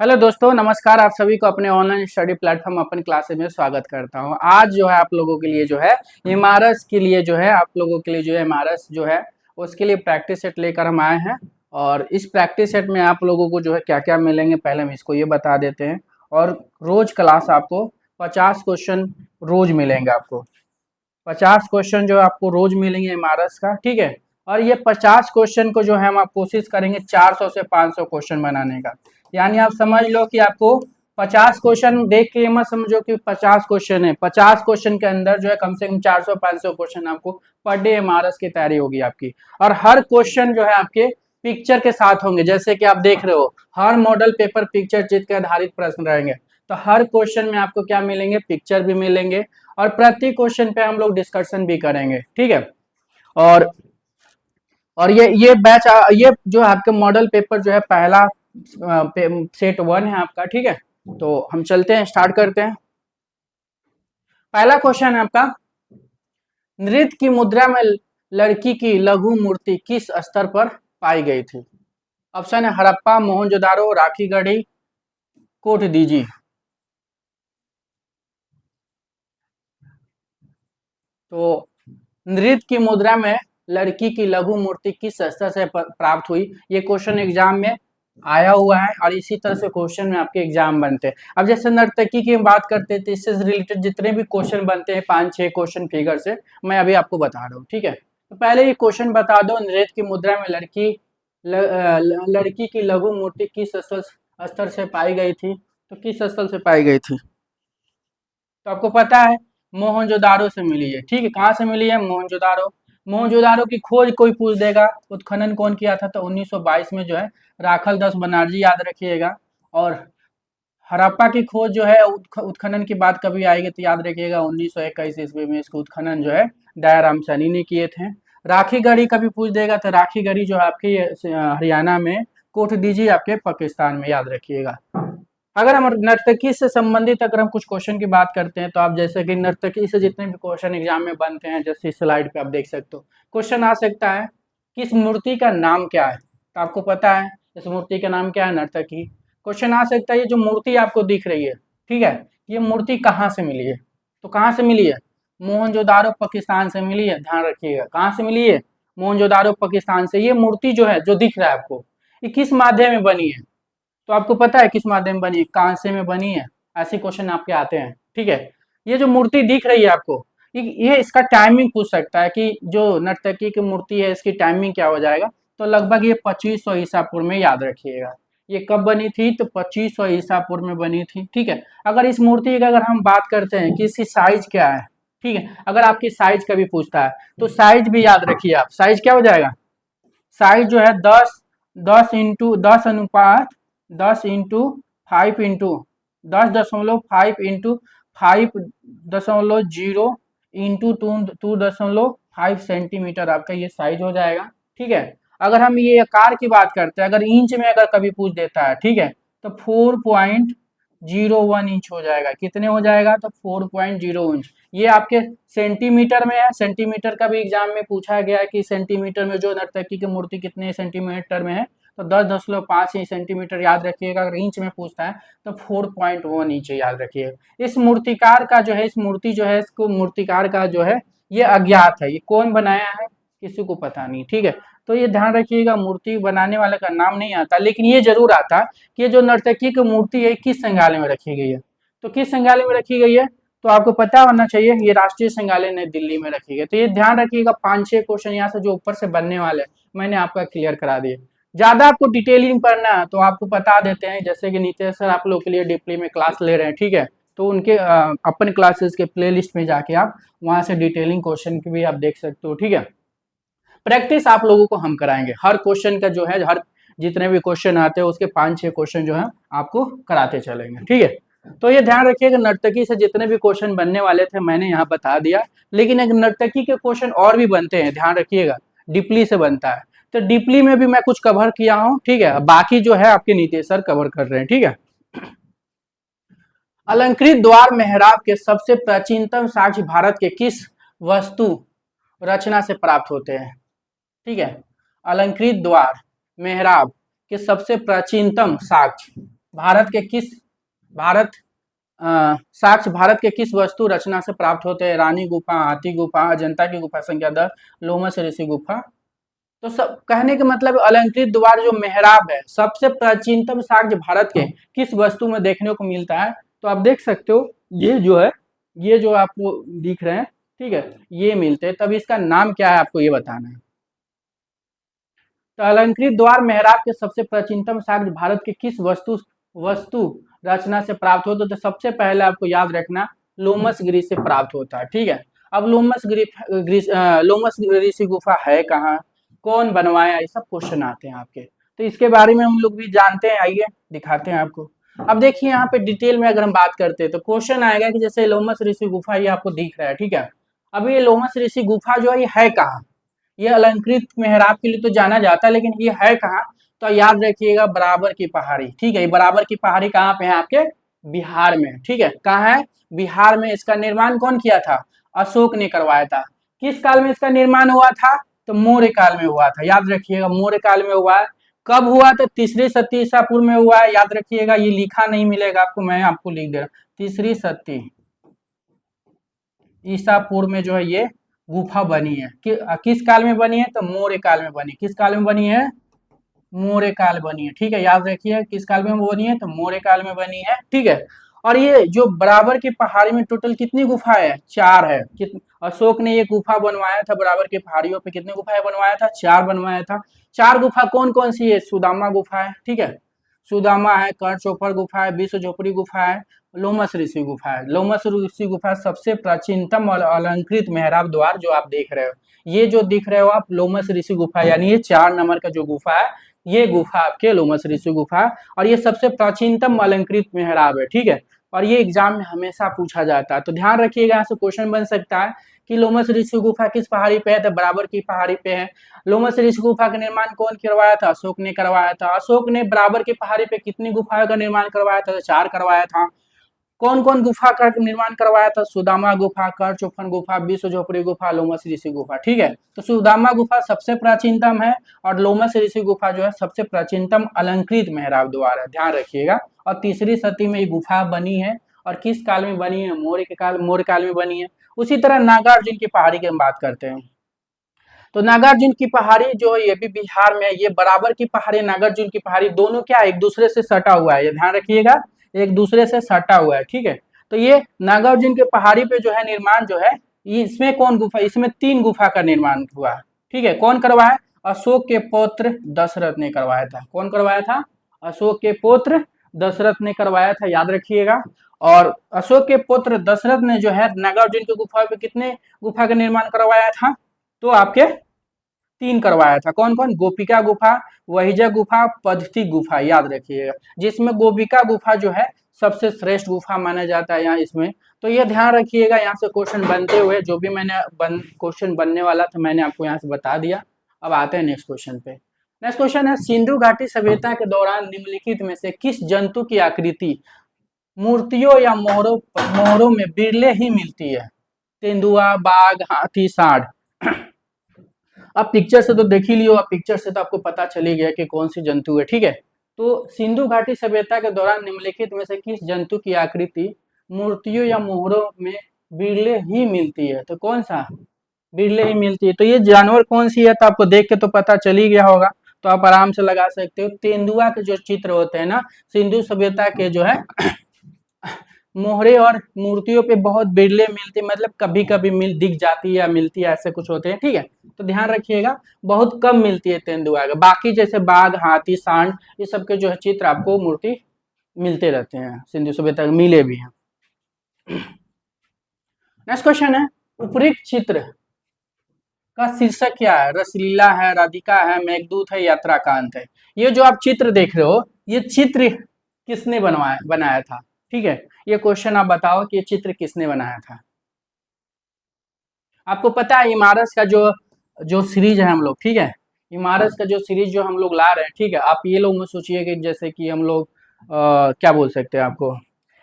Hello दोस्तों, नमस्कार। आप सभी को अपने ऑनलाइन स्टडी प्लेटफॉर्म अपन क्लासेस में स्वागत करता हूं। आज जो है आप लोगों के लिए जो है इमारत के लिए जो है आप लोगों के लिए जो है इमारत जो है उसके लिए प्रैक्टिस सेट लेकर हम आए हैं। और इस प्रैक्टिस सेट में आप लोगों को जो है क्या क्या मिलेंगे पहले हम इसको ये बता देते हैं। और रोज क्लास आपको 50 क्वेश्चन रोज मिलेंगे। आपको 50 क्वेश्चन जो आपको रोज मिलेंगे इमारत का, ठीक है। और ये 50 क्वेश्चन को जो है हम आप कोशिश करेंगे 400 से 500 क्वेश्चन बनाने का। यानी आप समझ लो कि आपको 50 क्वेश्चन देख के मत समझो कि 50 क्वेश्चन है। 50 क्वेश्चन के अंदर जो है कम से कम 400-500 क्वेश्चन आपको पर डे इमारत की तैयारी होगी आपकी। और हर क्वेश्चन जो है आपके पिक्चर के साथ होंगे। जैसे कि आप देख रहे हो हर मॉडल पेपर पिक्चर चित्र के आधारित प्रश्न रहेंगे। तो हर क्वेश्चन में आपको क्या मिलेंगे, पिक्चर भी मिलेंगे। और प्रति क्वेश्चन पे हम लोग डिस्कशन भी करेंगे, ठीक है। और ये बैच ये जो आपके मॉडल पेपर जो है पहला सेट 1 है आपका, ठीक है। तो हम चलते हैं, स्टार्ट करते हैं। पहला क्वेश्चन है आपका, नृत्य की मुद्रा में लड़की की लघु मूर्ति किस स्तर पर पाई गई थी? ऑप्शन है हड़प्पा, मोहनजोदारो, राखीगढ़ी, कोटदीजी। तो नृत्य की मुद्रा में लड़की की लघु मूर्ति किस स्तर से प्राप्त हुई, ये क्वेश्चन एग्जाम में आया हुआ है। और इसी तरह से क्वेश्चन में आपके एग्जाम बनते हैं। अब जैसे नर्तकी की बात करते थे, इससे रिलेटेड जितने भी क्वेश्चन बनते हैं 5-6 क्वेश्चन फिगर से मैं अभी आपको बता रहा हूँ, ठीक है। तो पहले ये क्वेश्चन बता दो, नृत्य की मुद्रा में लड़की की लघु मूर्ति किस स्तर से पाई गई थी? तो किस स्तर से पाई गई थी? तो आपको पता है मोहनजोदारो से मिली है, ठीक है। कहाँ से मिली है? मोहनजोदारो। मोहनजोदारो की खोज कोई पूछ देगा, उत्खनन कौन किया था? तो 1922 में जो है राखल दास बनर्जी, याद रखिएगा। और हड़प्पा की खोज जो है उत्खनन की बात कभी आएगी तो याद रखिएगा 1921 ईस्वी में इसको उत्खनन जो है दयाराम सैनी ने किए थे। राखी गढ़ी कभी पूछ देगा तो राखी गढ़ी जो है आपके हरियाणा में, कोटदीजी आपके पाकिस्तान में, याद रखिएगा। अगर हम नर्तकी से संबंधित अगर हम कुछ क्वेश्चन की बात करते हैं तो आप जैसे कि नर्तकी से जितने भी क्वेश्चन एग्जाम में बनते हैं, जैसे इस स्लाइड पे आप देख सकते हो क्वेश्चन आ सकता है किस मूर्ति का नाम क्या है? तो आपको पता है इस मूर्ति का नाम क्या है? नर्तकी। क्वेश्चन आ सकता है ये जो मूर्ति आपको दिख रही है, ठीक है, ये मूर्ति कहाँ से मिली है? तो कहाँ से मिली है? मोहनजोदारो पाकिस्तान से मिली है, ध्यान रखिएगा। कहाँ से मिली है? मोहनजोदारो पाकिस्तान से। ये मूर्ति जो है जो दिख रहा है आपको, ये किस माध्यम में बनी है? तो आपको पता है किस माध्यम में बनी है? कांसे में बनी है। ऐसे क्वेश्चन आपके आते हैं, ठीक है। ये जो मूर्ति दिख रही है आपको, ये इसका टाइमिंग पूछ सकता है कि जो नर्तकी की मूर्ति है इसकी टाइमिंग क्या हो जाएगा? तो लगभग ये 2500 ईसा पूर्व में, याद रखिएगा। ये कब बनी थी? तो 2500 ईसा पूर्व में बनी थी, ठीक है। अगर इस मूर्ति की अगर हम बात करते हैं कि इसकी साइज क्या है, ठीक है, अगर आपकी साइज कभी पूछता है तो साइज भी याद रखिए आप। साइज क्या हो जाएगा? साइज जो है 10 इंटू 5.5 सेंटीमीटर आपका ये साइज हो जाएगा, ठीक है। अगर हम ये आकार की बात करते हैं, अगर इंच में अगर कभी पूछ देता है, ठीक है, तो 4.01 इंच हो जाएगा। कितने हो जाएगा? तो 4.0 इंच। ये आपके सेंटीमीटर में है। सेंटीमीटर का भी एग्जाम में पूछा गया है कि सेंटीमीटर में जो नर्तकी की मूर्ति कितने सेंटीमीटर में है? तो 10.5 सेंटीमीटर, याद रखिएगा। अगर इंच में पूछता है तो 4.1 इंच, याद रखिएगा। इस मूर्तिकार का जो है, इस मूर्ति जो है, इसको मूर्तिकार का जो है ये अज्ञात है। ये कौन बनाया है किसी को पता नहीं, ठीक है। तो ये ध्यान रखिएगा, मूर्ति बनाने वाले का नाम नहीं आता, लेकिन ये जरूर आता कि ये जो नर्तकी की मूर्ति है किस संग्रहालय में रखी गई है। तो किस संग्रहालय में रखी गई है? तो आपको पता होना चाहिए, ये राष्ट्रीय संग्रहालय नई दिल्ली में रखी गई। तो ये ध्यान रखिएगा, 5-6 क्वेश्चन यहाँ से जो ऊपर से बनने वाले मैंने आपका क्लियर करा दिए। ज्यादा आपको डिटेलिंग पढ़ना है तो आपको बता देते हैं, जैसे कि नीतीश सर आप लोग के लिए डीपली में क्लास ले रहे हैं, ठीक है। तो उनके अपन क्लासेस के प्लेलिस्ट में जाके आप वहां से डिटेलिंग क्वेश्चन की भी आप देख सकते हो, ठीक है। प्रैक्टिस आप लोगों को हम कराएंगे हर क्वेश्चन का जो है, हर जितने भी क्वेश्चन आते हैं उसके 5-6 क्वेश्चन जो है आपको कराते चलेंगे, ठीक है। तो ये ध्यान रखिएगा, नर्तकी से जितने भी क्वेश्चन बनने वाले थे मैंने यहाँ बता दिया। लेकिन एक नर्तकी के क्वेश्चन और भी बनते हैं, ध्यान रखिएगा, डीपली से बनता है। तो डीपली में भी मैं कुछ कवर किया हूँ, ठीक है। बाकी जो है आपके नीतीश सर कवर कर रहे हैं, ठीक है। अलंकृत द्वार मेहराब के सबसे प्राचीनतम साक्ष्य भारत के किस वस्तु रचना से प्राप्त होते हैं? ठीक है। अलंकृत द्वार मेहराब के सबसे प्राचीनतम साक्ष्य भारत के किस भारत साक्ष्य भारत के किस वस्तु रचना से प्राप्त होते हैं? रानी गुफा, हाथी गुफा, अजंता की गुफा संख्या 10, लोमस ऋषि गुफा। तो सब कहने के मतलब अलंकृत द्वार जो मेहराब है सबसे प्राचीनतम साक्ष्य भारत के किस वस्तु में देखने को मिलता है? तो आप देख सकते हो ये जो है, ये जो आपको दिख रहे हैं, ठीक है, ये मिलते हैं। तब इसका नाम क्या है आपको ये बताना है। तो अलंकृत द्वार मेहराब के सबसे प्राचीनतम साक्ष्य भारत के किस वस्तु वस्तु रचना से प्राप्त होता है? तो सबसे पहले आपको याद रखना लोमस गिरी से प्राप्त होता है, ठीक है। अब लोमस ऋषि गुफा है कहाँ, कौन बनवाया, ये सब क्वेश्चन आते हैं आपके। तो इसके बारे में हम लोग भी जानते हैं, आइए दिखाते हैं आपको। अब देखिए यहाँ पे डिटेल में अगर हम बात करते हैं तो क्वेश्चन आएगा कि जैसे लोमस ऋषि गुफा ये आपको दिख रहा है, ठीक है। अब ये लोमस ऋषि गुफा जो है ये है कहाँ? ये अलंकृत मेहराब के लिए तो जाना जाता है, लेकिन ये है कहाँ? तो याद रखिएगा बराबर की पहाड़ी, ठीक है। ये बराबर की पहाड़ी कहाँ पे है? आपके बिहार में, ठीक है। कहाँ है? बिहार में। इसका निर्माण कौन किया था? अशोक ने करवाया था। किस काल में इसका निर्माण हुआ था? तो मौर्य काल में हुआ था, याद रखिएगा मौर्य काल में हुआ है। कब हुआ? तो तीसरी सती ईसा पूर्व में हुआ है, याद रखिएगा। ये लिखा नहीं मिलेगा आपको, मैं आपको लिख दे रहा हूँ। तीसरी सती ईसा पूर्व में जो है ये गुफा बनी है। किस काल में बनी है? तो मौर्य काल में बनी। किस काल में बनी है? मौर्य काल बनी है, ठीक है। याद रखिए किस काल में बनी है? तो मौर्य काल में बनी है, ठीक है। और ये जो बराबर की पहाड़ी में टोटल कितनी गुफा है? 4 है। अशोक ने ये गुफा बनवाया था बराबर की पहाड़ियों पे। कितने गुफाएं बनवाया था? 4 बनवाया था। 4 गुफा कौन कौन सी है? सुदामा गुफा है, ठीक है। सुदामा है, कर्ण चौपर गुफा है, विश्व झोपड़ी गुफा है, लोमस ऋषि गुफा है। लोमस ऋषि गुफा सबसे प्राचीनतम और अलंकृत मेहराब द्वार जो आप देख रहे हो, ये जो दिख रहे हो आप लोमस ऋषि गुफा, यानी ये 4 नंबर का जो गुफा है, ये गुफा आपके लोमस ऋषि गुफा। और ये सबसे प्राचीनतम अलंकृत मेहराब है, ठीक है। और ये एग्जाम में हमेशा पूछा जाता है, तो ध्यान रखिएगा। यहाँ से क्वेश्चन बन सकता है कि लोमस ऋषि गुफा किस पहाड़ी पे है? तो बराबर की पहाड़ी पे है। लोमस ऋषि गुफा का निर्माण कौन करवाया था? अशोक ने करवाया था। अशोक ने बराबर की पहाड़ी पे कितनी गुफाओं का निर्माण करवाया था? तो 4 करवाया था। कौन कौन गुफा का निर्माण करवाया था? सुदामा गुफा, कर चौफन गुफा, विश्व झोपड़ी गुफा, लोमस ऋषि गुफा, ठीक है। तो सुदामा गुफा सबसे प्राचीनतम है और लोमस ऋषि गुफा जो है सबसे प्राचीनतम अलंकृत मेहराब द्वार है, ध्यान रखिएगा। और तीसरी सदी में ये गुफा बनी है। और किस काल में बनी है? मौर्य काल में बनी है। उसी तरह नागार्जुन की पहाड़ी की हम बात करते हैं। तो नागार्जुन की पहाड़ी जो है ये भी बिहार में है। ये बराबर की पहाड़ी, नागार्जुन की पहाड़ी, दोनों क्या एक दूसरे से सटा हुआ है, ये ध्यान रखिएगा, एक दूसरे से सटा हुआ है, ठीक है। तो ये नागार्जुन की पहाड़ी पे जो है निर्माण जो है, इसमें कौन गुफा, इसमें 3 गुफा का निर्माण हुआ, ठीक है। कौन करवाया? अशोक के पुत्र दशरथ ने करवाया था। कौन करवाया था? अशोक के पुत्र दशरथ ने करवाया था, याद रखिएगा। और अशोक के पुत्र दशरथ ने जो है नागार्जुन की गुफा पे कितने गुफा का निर्माण करवाया था? तो आपके 3 करवाया था। कौन कौन? गोपिका गुफा, वहीजा गुफा, पद्धति गुफा, याद रखिएगा। जिसमें गोपिका गुफा जो है सबसे श्रेष्ठ गुफा माना जाता है यहाँ इसमें। तो ये ध्यान रखिएगा, यहाँ से क्वेश्चन बनते हुए जो भी मैंने क्वेश्चन बनने वाला था मैंने आपको यहाँ से बता दिया। अब आते हैं नेक्स्ट क्वेश्चन पे। नेक्स्ट क्वेश्चन है, सिंधु घाटी सभ्यता के दौरान निम्नलिखित में से किस जंतु की आकृति मूर्तियों या मोहरों में बिरले ही मिलती है? तेंदुआ, बाघ, हाथी, सांड। अब पिक्चर से तो देख ही लियो, अब पिक्चर से तो आपको पता चली गया कि कौन सी जंतु है, ठीक है। तो सिंधु घाटी सभ्यता के दौरान निम्नलिखित में से किस जंतु की आकृति मूर्तियों या मोहरों में बिरले ही मिलती है? तो कौन सा? बिरले ही मिलती है। तो ये जानवर कौन सी है? तो आपको देख के तो पता चल ही गया होगा, तो आप आराम से लगा सकते हो। तेंदुआ के जो चित्र होते हैं ना सिंधु सभ्यता के जो है मोहरे और मूर्तियों पे बहुत बिरले मिलती, मतलब कभी कभी दिख जाती है या मिलती है, ऐसे कुछ होते हैं, ठीक है। तो ध्यान रखिएगा बहुत कम मिलती है तेंदुआ का। बाकी जैसे बाघ, हाथी, सांड, ये सब के जो है चित्र आपको मूर्ति मिलते रहते हैं, सिंधु सभ्यता मिले भी हैं। नेक्स्ट क्वेश्चन है, उपरोक्त चित्र का शीर्षक क्या है? रसलीला है, राधिका है, मेघदूत है, यात्राकांत है। ये जो आप चित्र देख रहे हो, ये चित्र किसने बनाया था? ठीक है, ये क्वेश्चन आप बताओ कि ये चित्र किसने बनाया था? आपको पता है इमारत का जो जो सीरीज है हम लोग, ठीक है, इमारत का जो सीरीज जो हम लोग ला रहे हैं, ठीक है, आप ये लोग मत सोचिए कि जैसे कि हम लोग क्या बोल सकते हैं आपको,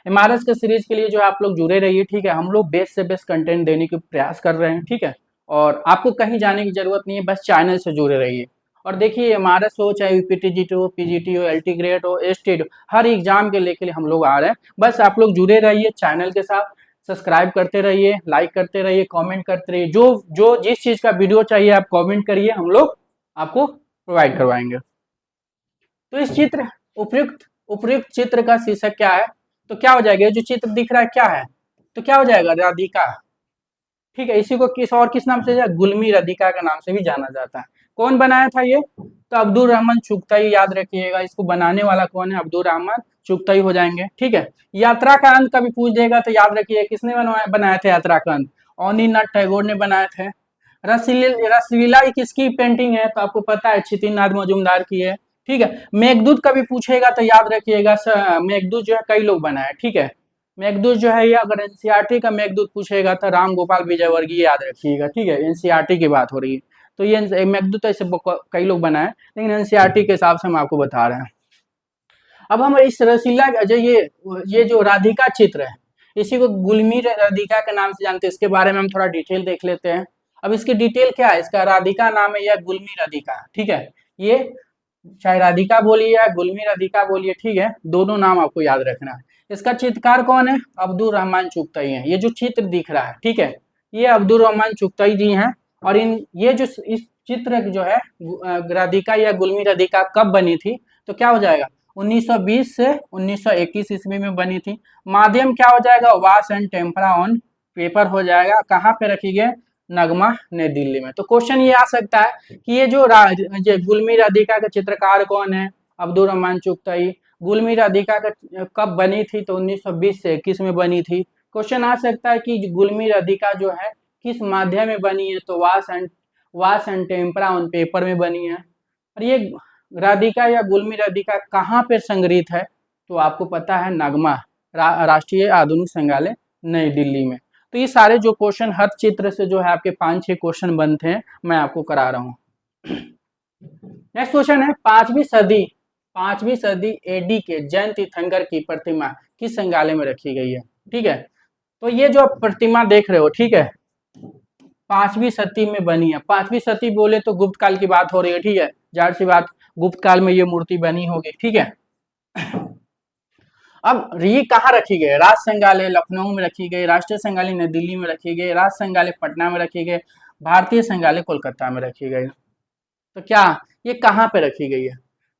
इमारत के सीरीज के लिए जो आप लोग जुड़े रहिए, ठीक है। हम लोग बेस्ट से बेस्ट कंटेंट देने के प्रयास कर रहे हैं, ठीक है। और आपको कहीं जाने की जरूरत नहीं है, बस चैनल से जुड़े रहिए। और देखिए हमारा सोच है यूपीटीजीटी हो, पीजीटी हो, एलटी ग्रेड हो, एसटेट हो, हर एग्जाम के लेके हम लोग आ रहे हैं। बस आप लोग जुड़े रहिए चैनल के साथ, सब्सक्राइब करते रहिए, लाइक करते रहिए, कमेंट करते रहिए, जो जो जिस चीज का वीडियो चाहिए आप कमेंट करिए, हम लोग आपको प्रोवाइड करवाएंगे। तो इस चित्र उपयुक्त उपयुक्त चित्र का शीर्षक क्या है? तो क्या हो जाएगा, जो चित्र दिख रहा है क्या है? तो क्या हो जाएगा, राधिका। ठीक है, इसी को किस नाम से गुलमी राधिका के नाम से भी जाना जाता है। कौन बनाया था ये? तो अब्दुल रहमान चुगताई, याद रखिएगा, इसको बनाने वाला कौन है? अब्दुल रहमान चुगताई हो जाएंगे। ठीक है, यात्रा का अंत कभी पूछ देगा तो याद रखिए किसने बनाया था यात्रा का अंत? अवनीनाथ टैगोर ने बनाए थे। रसलीला किसकी पेंटिंग है? तो आपको पता है छितिनाथ मजूमदार की है। ठीक है, मेघदूत कभी पूछेगा तो याद रखिएगा मेघदूत जो है कई लोग बनाए। ठीक है, मेघदूत जो है ये अगर एनसीईआरटी का मेघदूत पूछेगा तो राम गोपाल विजयवर्गीय याद रखिएगा। ठीक है, एनसीईआरटी की बात हो रही है, तो ये मेघदूत ऐसे कई लोग बनाए, लेकिन एनसीईआरटी के हिसाब से हम आपको बता रहे हैं। अब हम इस रसीला जो ये जो राधिका चित्र है, इसी को गुलमी राधिका के नाम से जानते हैं। इसके बारे में हम थोड़ा डिटेल देख लेते हैं। अब इसकी डिटेल क्या है, इसका राधिका नाम है या गुलमी राधिका। ठीक है, ये चाहे राधिका बोलिए या गुलमी राधिका बोलिए, ठीक है, दोनों नाम आपको याद रखना है। इसका चित्रकार कौन है? अब्दुल रहमान चुगताई है। ये जो चित्र दिख रहा है, ठीक है, ये अब्दुल रहमान चुगताई जी हैं। और ये जो इस चित्र जो है राधिका या गुलमी राधिका कब बनी थी? तो क्या हो जाएगा, 1920 से 1921 ईस्वी में बनी थी। माध्यम क्या हो जाएगा, वास एंड टेम्परा ऑन पेपर हो जाएगा। कहाँ पे रखी गई? नगमा नई दिल्ली में। तो क्वेश्चन ये आ सकता है कि ये जो गुलमी राधिका का चित्रकार कौन है? अब्दुल रहमान चुगताई। गुलमी राधिका का कब बनी थी? तो 1920 से 21 में बनी थी। क्वेश्चन आ सकता है कि गुलमी राधिका जो है किस माध्यम में बनी है? तो वास एंड टेम्परा ऑन पेपर में बनी है। और ये राधिका या गुलमी राधिका कहाँ पर संग्रहित है? तो आपको पता है नगमा राष्ट्रीय आधुनिक संग्रहालय नई दिल्ली में। तो ये सारे जो क्वेश्चन हर चित्र से जो है आपके 5-6 क्वेश्चन बनते हैं, मैं आपको करा रहा हूँ। नेक्स्ट क्वेश्चन है, 5वीं सदी एडी के जैन तीर्थंकर की प्रतिमा किस संग्रहालय में रखी गई है? ठीक है, तो ये जो प्रतिमा देख रहे हो, ठीक है, 5वीं सदी में बनी है। 5वीं सदी बोले तो गुप्त काल की बात हो रही है। ठीक है, जाहिर सी बात गुप्त काल में ये मूर्ति बनी होगी। ठीक है, अब ये कहाँ रखी गई? राज संग्रहालय लखनऊ में रखी गई, राष्ट्रीय संग्रहालय नई दिल्ली में रखी गई, राज संग्रहालय पटना में रखी गई, भारतीय संग्रहालय कोलकाता में रखी गई। तो क्या ये कहाँ पे रखी गई है?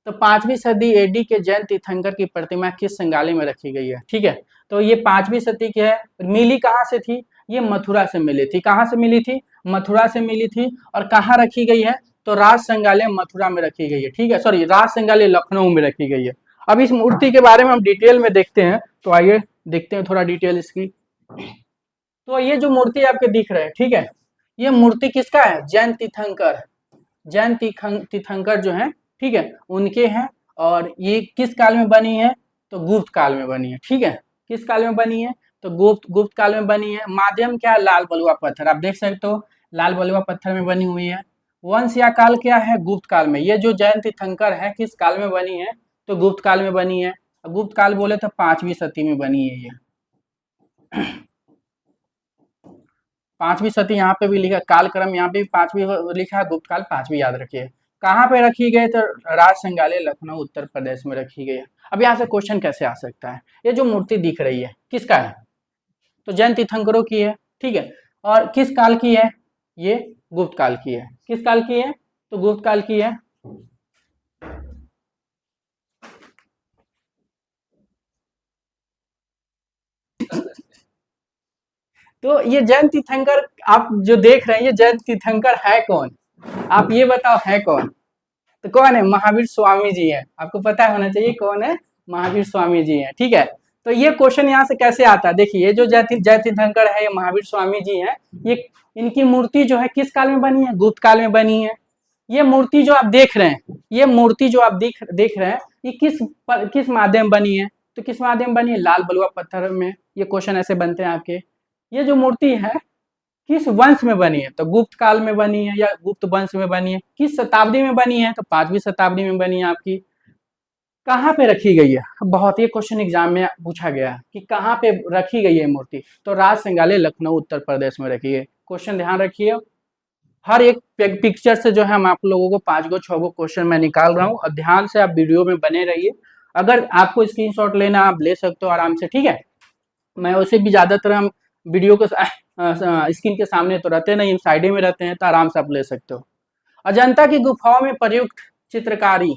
तो 5वीं सदी एडी के जैन तीर्थंकर की प्रतिमा किस संग्रहालय में रखी गई है? ठीक है, तो ये 5वीं सदी की है। मिली कहाँ से थी? ये मथुरा से मिली थी। कहाँ से मिली थी? मथुरा से मिली थी। और कहाँ रखी गई है? तो राज संग्रहालय मथुरा में रखी गई है। ठीक है, सॉरी, राज संग्रहालय लखनऊ में रखी गई है। अब इस मूर्ति के बारे में हम डिटेल में देखते हैं, तो आइए देखते हैं थोड़ा डिटेल इसकी। तो ये जो मूर्ति आपके दिख रहे हैं, ठीक है, ये मूर्ति किसका है? जैन तीर्थंकर। जैन तीर्थंकर जो है, ठीक है, उनके हैं। और ये किस काल में बनी है? तो गुप्त काल में बनी है। ठीक है, किस काल में बनी है? तो गुप्त काल में बनी है। माध्यम क्या है? लाल बलुआ पत्थर। आप देख सकते हो लाल बलुआ पत्थर में बनी हुई है। वंश या काल क्या है? गुप्त काल में। ये जो जैन तीर्थंकर है किस काल में बनी है? तो गुप्त काल में बनी है। गुप्त काल बोले तो 5वीं सदी में बनी है ये। 5वीं सदी यहाँ पे भी लिखा, कालक्रम यहाँ पे भी 5वीं लिखा है, गुप्त काल 5वीं, याद रखिए। कहाँ पे रखी गई? तो राज संग्रहालय लखनऊ उत्तर प्रदेश में रखी गई है। अब यहाँ से क्वेश्चन कैसे आ सकता है? ये जो मूर्ति दिख रही है किसका है? तो जैन तीर्थंकरों की है। ठीक है, और किस काल की है? ये गुप्त काल की है। किस काल की है? तो गुप्त काल की है। तो ये जैन तीर्थंकर आप जो देख रहे हैं, ये जैन तीर्थंकर है कौन? आप ये बताओ है कौन? तो कौन है? महावीर स्वामी जी है। आपको पता होना चाहिए कौन है, महावीर स्वामी जी है। ठीक है, तो ये क्वेश्चन यहाँ से कैसे आता है? देखिए, ये जो जय तीर्थंकर है, ये महावीर स्वामी जी हैं। ये इनकी मूर्ति जो है किस काल में बनी है? गुप्त काल में बनी है। ये मूर्ति जो आप देख रहे हैं, ये मूर्ति जो आप देख रहे हैं, ये किस माध्यम बनी है? तो किस माध्यम बनी है? लाल बलुआ पत्थर में। ये क्वेश्चन ऐसे बनते हैं आपके। ये जो मूर्ति है किस वंश में बनी है? तो गुप्त काल में बनी है या गुप्त वंश में बनी है। किस शताब्दी में बनी है? तो 5वीं शताब्दी में बनी है आपकी। कहाँ पे रखी गई है? बहुत, ये क्वेश्चन एग्जाम में पूछा गया है कि कहाँ पे रखी गई है मूर्ति। तो राज संग्रहालय लखनऊ उत्तर प्रदेश में रखी है। क्वेश्चन ध्यान रखिए। हर एक पिक्चर से जो है हम आप लोगों को 5 गो 6 गो क्वेश्चन मैं निकाल रहा हूँ और ध्यान से आप वीडियो में बने रहिए। अगर आपको स्क्रीनशॉट लेना आप ले सकते हो आराम से, ठीक है। मैं वैसे भी ज्यादातर हम वीडियो के स्क्रीन के सामने तो रहते नहीं, साइड में रहते हैं, तो आराम से आप ले सकते हो। अजंता की गुफाओं में प्रयुक्त चित्रकारी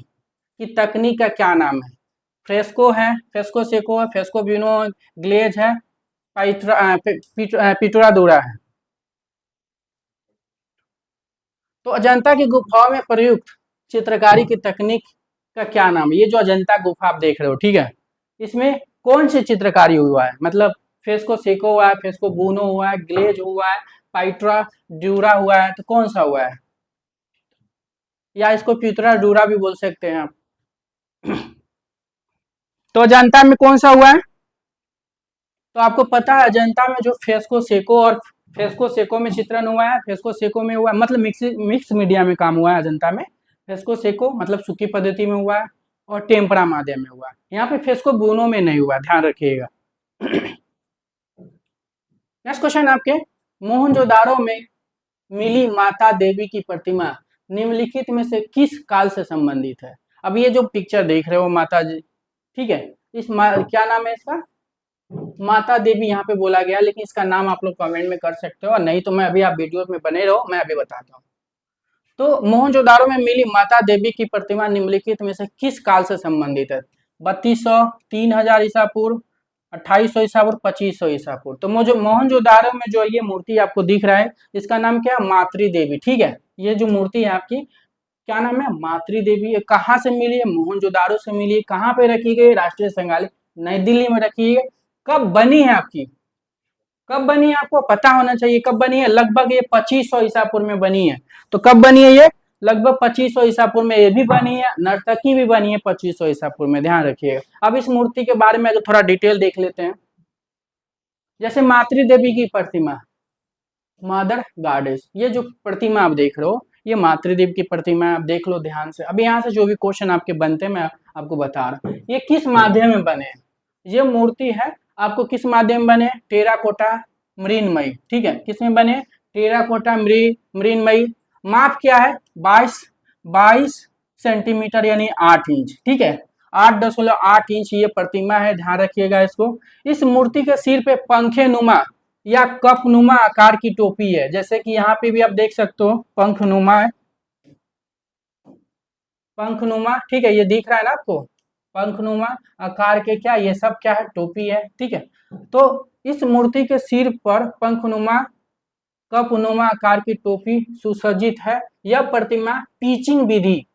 की तकनीक का क्या नाम है? फ्रेस्को है, फ्रेस्को सेको है, फ्रेस्को ब्यूनो, ग्लेज है, पिटूराडोरा है। तो अजंता की गुफाओं में प्रयुक्त चित्रकारी की तकनीक का क्या नाम है? ये जो अजंता गुफा आप देख रहे हो, ठीक है, इसमें कौन सी चित्रकारी हुआ है? मतलब फेस्को सेको हुआ है, फेस्को बूनो हुआ है, ग्लेज हुआ है, पाइट्रा ड्यूरा हुआ है, तो कौन सा हुआ है? या इसको पितरा डूरा भी बोल सकते हैं आप। तो अजंता में कौन सा हुआ है? तो आपको पता है अजंता में जो फेस्को सेको और फेस्को सेको में चित्रण हुआ है, फेस्को सेको में हुआ है, मतलब मिक्स मीडिया में काम हुआ है अजंता में। फेस्को सेको मतलब सूखी पद्धति में हुआ है और टेम्परा माध्यम में हुआ है। यहाँ पे फेस्को बूनो में नहीं हुआ, ध्यान रखिएगा। नेक्स्ट क्वेश्चन आपके, मोहनजोदाड़ो में मिली माता देवी की प्रतिमा निम्नलिखित में से किस काल से संबंधित है? अब ये जो पिक्चर देख रहे हो माता जी, ठीक है, क्या नाम है इसका? माता देवी यहाँ पे बोला गया, लेकिन इसका नाम आप लोग कमेंट में कर सकते हो, और नहीं तो मैं अभी, आप वीडियो में बने रहो, मैं अभी बताता हूँ। तो मोहनजोदाड़ो में मिली माता देवी की प्रतिमा निम्नलिखित में से किस काल से संबंधित है? 3200, 3000 ईसा पूर्व, 2800 ईसा पूर्व, 2500 ईसा पूर्व। तो मोहनजोदाड़ो में जो ये मूर्ति आपको दिख रहा है, इसका नाम क्या है? मातृ देवी, ठीक है। ये जो मूर्ति है आपकी, क्या नाम है? मातृ देवी। कहाँ से मिली है? मोहनजोदाड़ो से मिली है। कहाँ पे रखी गई? राष्ट्रीय संग्रहालय नई दिल्ली में रखी है। कब बनी है आपकी? कब बनी है आपको पता होना चाहिए, कब बनी है? लगभग ये 2500 ईसा पूर्व में बनी है। तो कब बनी है ये? लगभग 2500 ईसा पूर्व में ये भी बनी है, नर्तकी भी बनी है 2500 ईसा पूर्व में, ध्यान रखिएगा। अब इस मूर्ति के बारे में अगर थोड़ा डिटेल देख लेते हैं। जैसे मातृ देवी की प्रतिमा, मदर गॉडेस, ये जो प्रतिमा आप देख रहे हो, ये मातृ देवी की प्रतिमा है, आप देख लो ध्यान से। अब यहाँ से जो भी क्वेश्चन आपके बनते हैं मैं आपको बता रहा हूँ। ये किस माध्यम में बने? ये मूर्ति है आपको किस माध्यम में बने? टेराकोटा मृन्मयी, ठीक है। किसमें बने? टेराकोटा मृन्मयी। माप क्या है? 22 सेंटीमीटर यानी 8 इंच, ठीक है। 8.8 इंच ये प्रतिमा है, ध्यान रखिएगा इसको। इस मूर्ति के सिर पे पंखे नुमा या कपनुमा आकार की टोपी है, जैसे कि यहाँ पे भी आप देख सकते हो पंखनुमा है, पंखनुमा, ठीक है, ये दिख रहा है ना आपको? पंखनुमा आकार के क्या ये सब क्या है? टोपी है, ठीक है। तो इस मूर्ति के सिर पर पंखनुमा कपनुमा आकार की टोपी सुसज्जित है। यह प्रतिमा पिचिंग विधि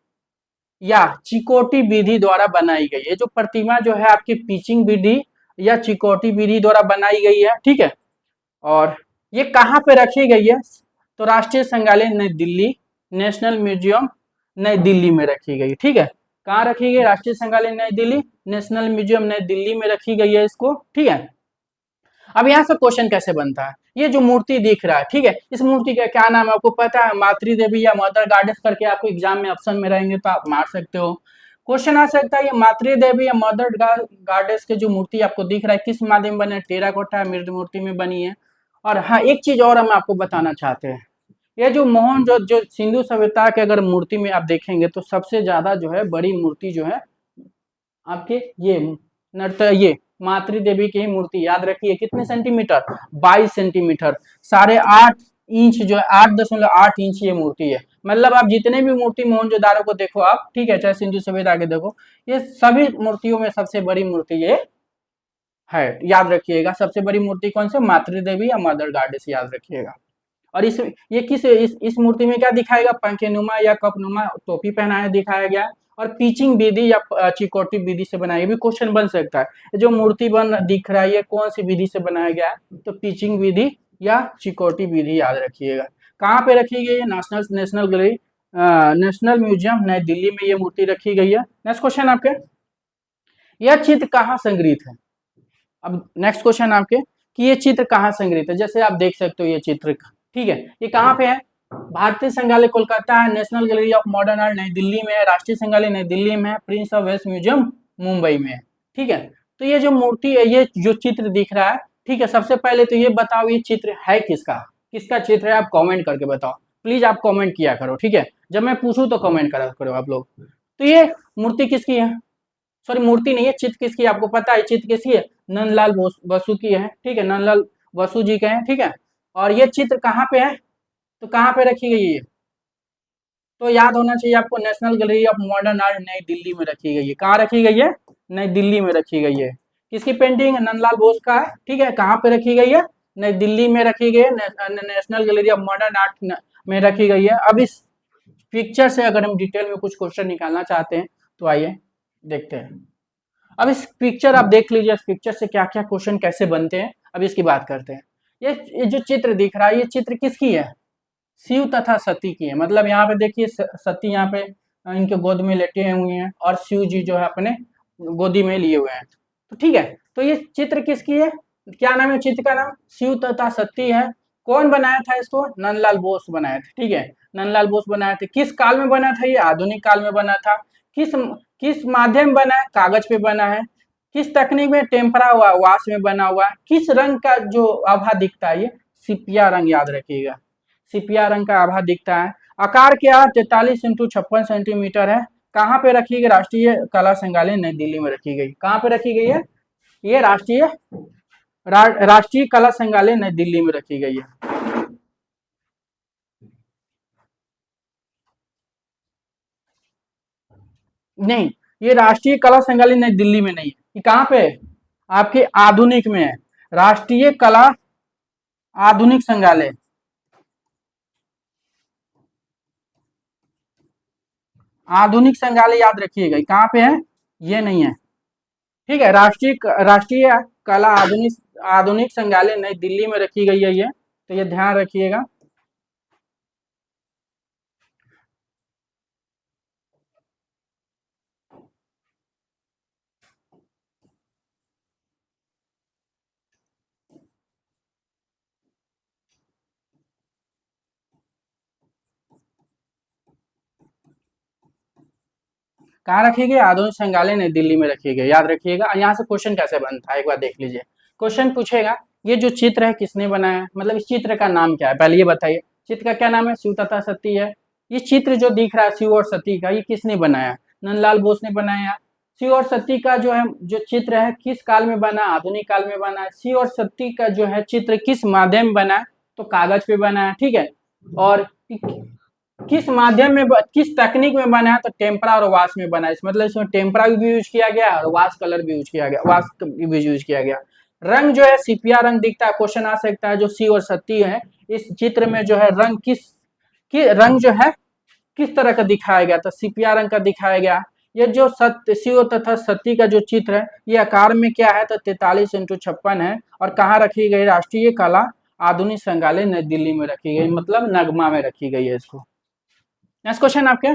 या चिकोटी विधि द्वारा बनाई गई है। जो प्रतिमा जो है आपकी पिचिंग विधि या चिकोटी विधि द्वारा बनाई गई है, ठीक है। और ये कहाँ पे रखी गई है? तो राष्ट्रीय संग्रहालय नई दिल्ली, नेशनल म्यूजियम नई दिल्ली में रखी गई, ठीक है। कहाँ रखी गई? राष्ट्रीय संग्रहालय नई दिल्ली, नेशनल म्यूजियम नई दिल्ली में रखी गई है इसको, ठीक है। अब यहाँ से क्वेश्चन कैसे बनता है? ये जो मूर्ति दिख रहा है, ठीक है, इस मूर्ति का क्या नाम है आपको पता है? मातृ देवी या मदर गॉडेस करके आपको एग्जाम में ऑप्शन में रहेंगे तो आप मार सकते हो। क्वेश्चन आ सकता है ये मातृ देवी या मदर गॉडेस के जो मूर्ति आपको दिख रहा है किस माध्यम बने? टेराकोटा मृद मूर्ति में बनी है। और हाँ, एक चीज और हम आपको बताना चाहते हैं, ये जो मोहन जो सिंधु सभ्यता के अगर मूर्ति में आप देखेंगे तो सबसे ज्यादा जो है बड़ी मूर्ति जो है आपके ये मातृ देवी की मूर्ति, याद रखिए कितने सेंटीमीटर? 22 सेंटीमीटर, 8.5 इंच जो है, 8.8 इंच ये मूर्ति है। मतलब आप जितने भी मूर्ति मोहनजोदाड़ो को देखो आप, ठीक है, चाहे सिंधु सभ्यता के देखो, ये सभी मूर्तियों में सबसे बड़ी मूर्ति ये है, याद रखिएगा। सबसे बड़ी मूर्ति कौन सी? मातृ देवी या मदर गॉडेस, याद रखिएगा। और ये इस मूर्ति में क्या दिखाएगा? पंखेनुमा या कपनुमा टोपी पहनाया दिखाया गया है। और पिचिंग विधि या चिकोटी विधि से बनाया, भी क्वेश्चन बन सकता है। जो मूर्ति बन दिख रहा है ये कौन सी विधि से बनाया गया है? तो पिचिंग विधि या चिकोटी विधि, याद रखिएगा। कहाँ पे रखी गई है? नेशनल गैलरी, नेशनल म्यूजियम नई दिल्ली में ये मूर्ति रखी गई है। नेक्स्ट क्वेश्चन आपके, यह चित्र कहाँ संग्रहित है? अब नेक्स्ट क्वेश्चन आपके कि ये चित्र कहाँ संग्रहित है? जैसे आप देख सकते हो ये चित्र, ठीक है, ये कहाँ पे है? भारतीय संग्रहालय कोलकाता है, national gallery of modern art नई दिल्ली में है, राष्ट्रीय संग्रहालय नई दिल्ली में है, Prince of Wales museum Mumbai में है, ठीक है। तो ये जो मूर्ति है, ये जो चित्र दिख रहा है, ठीक है, सबसे पहले तो ये बताओ ये चित्र है किसका? किसका चित्र है? आप कॉमेंट करके बताओ। प्लीज आप कमेंट किया करो, ठीक है, जब मैं पूछूं तो कमेंट करा करो आप लोग। तो ये मूर्ति किसकी है, सॉरी मूर्ति नहीं है, चित्र किसकी है, आपको पता है चित्र किसकी है, नंदलाल बसु की है, ठीक है, नंदलाल बसु जी के हैं, ठीक है। और ये चित्र कहाँ पे है, तो कहाँ पे रखी गई है, तो याद होना चाहिए आपको, national gallery of modern art नई दिल्ली में रखी गई है। कहाँ रखी गई है, नई दिल्ली में रखी गई है। किसकी पेंटिंग है, नंदलाल बोस का है, ठीक है। कहाँ पे रखी गई है, नई दिल्ली में रखी गई है, national gallery of modern art में रखी गई है। अब इस पिक्चर से अगर हम डिटेल में कुछ क्वेश्चन निकालना चाहते हैं तो आइए देखते हैं। अब इस पिक्चर आप देख लीजिए, इस पिक्चर से क्या क्या क्वेश्चन कैसे बनते हैं, अब इसकी बात करते हैं। ये जो चित्र दिख रहा है, ये चित्र किसकी है, शिव तथा सती की है। मतलब यहाँ पे देखिए सती यहाँ पे इनके गोद में लेटे हुए हैं और शिव जी जो है अपने गोदी में लिए हुए हैं, तो ठीक है। तो ये चित्र किसकी है, क्या नाम है चित्र का नाम, शिव तथा सती है। कौन बनाया था इसको, नंदलाल बोस बनाए थे, ठीक है, नंदलाल बोस बनाए थे। किस काल में बना था, ये आधुनिक काल में बना था। किस किस माध्यम बना है, कागज पे बना है। किस तकनीक में, टेम्परा वाश में बना हुआ है। किस रंग का जो आभा दिखता है, ये सिपिया रंग, याद रखिएगा, सिपिया रंग का आभा दिखता है। आकार क्या, 43x56 सेंटीमीटर है। कहाँ पे रखी गई, राष्ट्रीय कला संग्रहालय नई दिल्ली में रखी गई। कहाँ पे रखी गई है, ये राष्ट्रीय कला संग्रहालय नई दिल्ली में रखी गई है। नहीं, ये राष्ट्रीय कला संग्रहालय नई दिल्ली में नहीं है, ये कहाँ पे है, आपके आधुनिक में है, राष्ट्रीय कला आधुनिक संग्रहालय। आधुनिक संग्रहालय याद रखिएगा, कहाँ पे है, ये नहीं है, ठीक है। राष्ट्रीय कला आधुनिक आधुनिक संग्रहालय नई दिल्ली में रखी गई है ये, तो ये ध्यान रखिएगा। कहाँ रखी गई, आधुनिक संग्रहालय नई दिल्ली में रखी गई, याद रखिएगा। यहाँ से क्वेश्चन कैसे बनता है एक बार देख लीजिए। क्वेश्चन पूछेगा, ये जो चित्र है किसने बनाया, मतलब इस चित्र का नाम क्या है, पहले ये बताइए। चित्र का क्या नाम है, शिव तथा सती है। ये चित्र जो दिख रहा है शिव और सती का, ये किसने बनाया, नंदलाल बोस ने बनाया। शिव और सती का जो है जो चित्र है किस काल में बना, आधुनिक काल में बना है। शिव और सती का जो है चित्र किस माध्यम में बना, तो कागज पे बना है, ठीक है। और किस माध्यम में किस तकनीक में बना है, तो टेम्परा और वाश में बना है। मतलब इसमें टेम्परा भी यूज किया गया और वाश कलर भी यूज किया गया, वाश भी यूज किया गया। रंग जो है सिपिया रंग दिखता है, क्वेश्चन आ सकता है जो शिव और सती है इस चित्र में जो है रंग रंग जो है किस तरह का दिखाया गया, तो सिपिया रंग का दिखाया गया। ये जो शिव तथा सती का जो चित्र है ये आकार में क्या है, तो 43x56 है। और कहाँ रखी गई, राष्ट्रीय कला आधुनिक संग्रहालय नई दिल्ली में रखी गई, मतलब नगमा में रखी गई है इसको। नेक्स्ट क्वेश्चन आपके,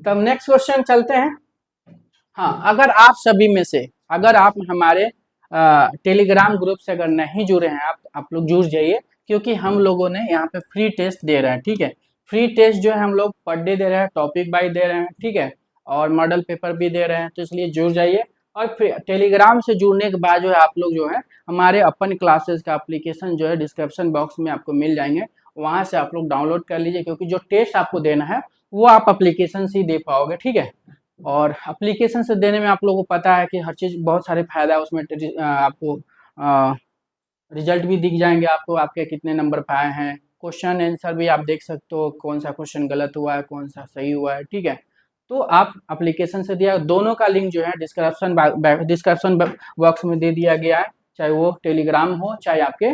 तब नेक्स्ट क्वेश्चन चलते हैं। हाँ, अगर आप सभी में से अगर आप हमारे टेलीग्राम ग्रुप से अगर नहीं जुड़े हैं, आप लोग जुड़ जाइए, क्योंकि हम लोगों ने यहाँ पे फ्री टेस्ट दे रहे हैं, ठीक है। फ्री टेस्ट जो है हम लोग पर डे दे रहे हैं, टॉपिक वाइज दे रहे हैं, ठीक है, और मॉडल पेपर भी दे रहे हैं, तो इसलिए जुड़ जाइए। और फिर टेलीग्राम से जुड़ने के बाद जो है आप लोग जो है हमारे अपन क्लासेस का एप्लीकेशन जो है डिस्क्रिप्शन बॉक्स में आपको मिल जाएंगे, वहाँ से आप लोग डाउनलोड कर लीजिए, क्योंकि जो टेस्ट आपको देना है वो आप एप्लीकेशन से ही दे पाओगे, ठीक है। और एप्लीकेशन से देने में आप लोगों को पता है कि हर चीज़ बहुत सारे फायदा है उसमें, आपको रिजल्ट भी दिख जाएंगे, आपको आपके कितने नंबर पाए हैं, क्वेश्चन आंसर भी आप देख सकते हो, कौन सा क्वेश्चन गलत हुआ है कौन सा सही हुआ है, ठीक है। तो आप एप्लीकेशन से दिया, दोनों का लिंक जो है डिस्क्रिप्शन बॉक्स में दे दिया गया है, चाहे वो टेलीग्राम हो चाहे आपके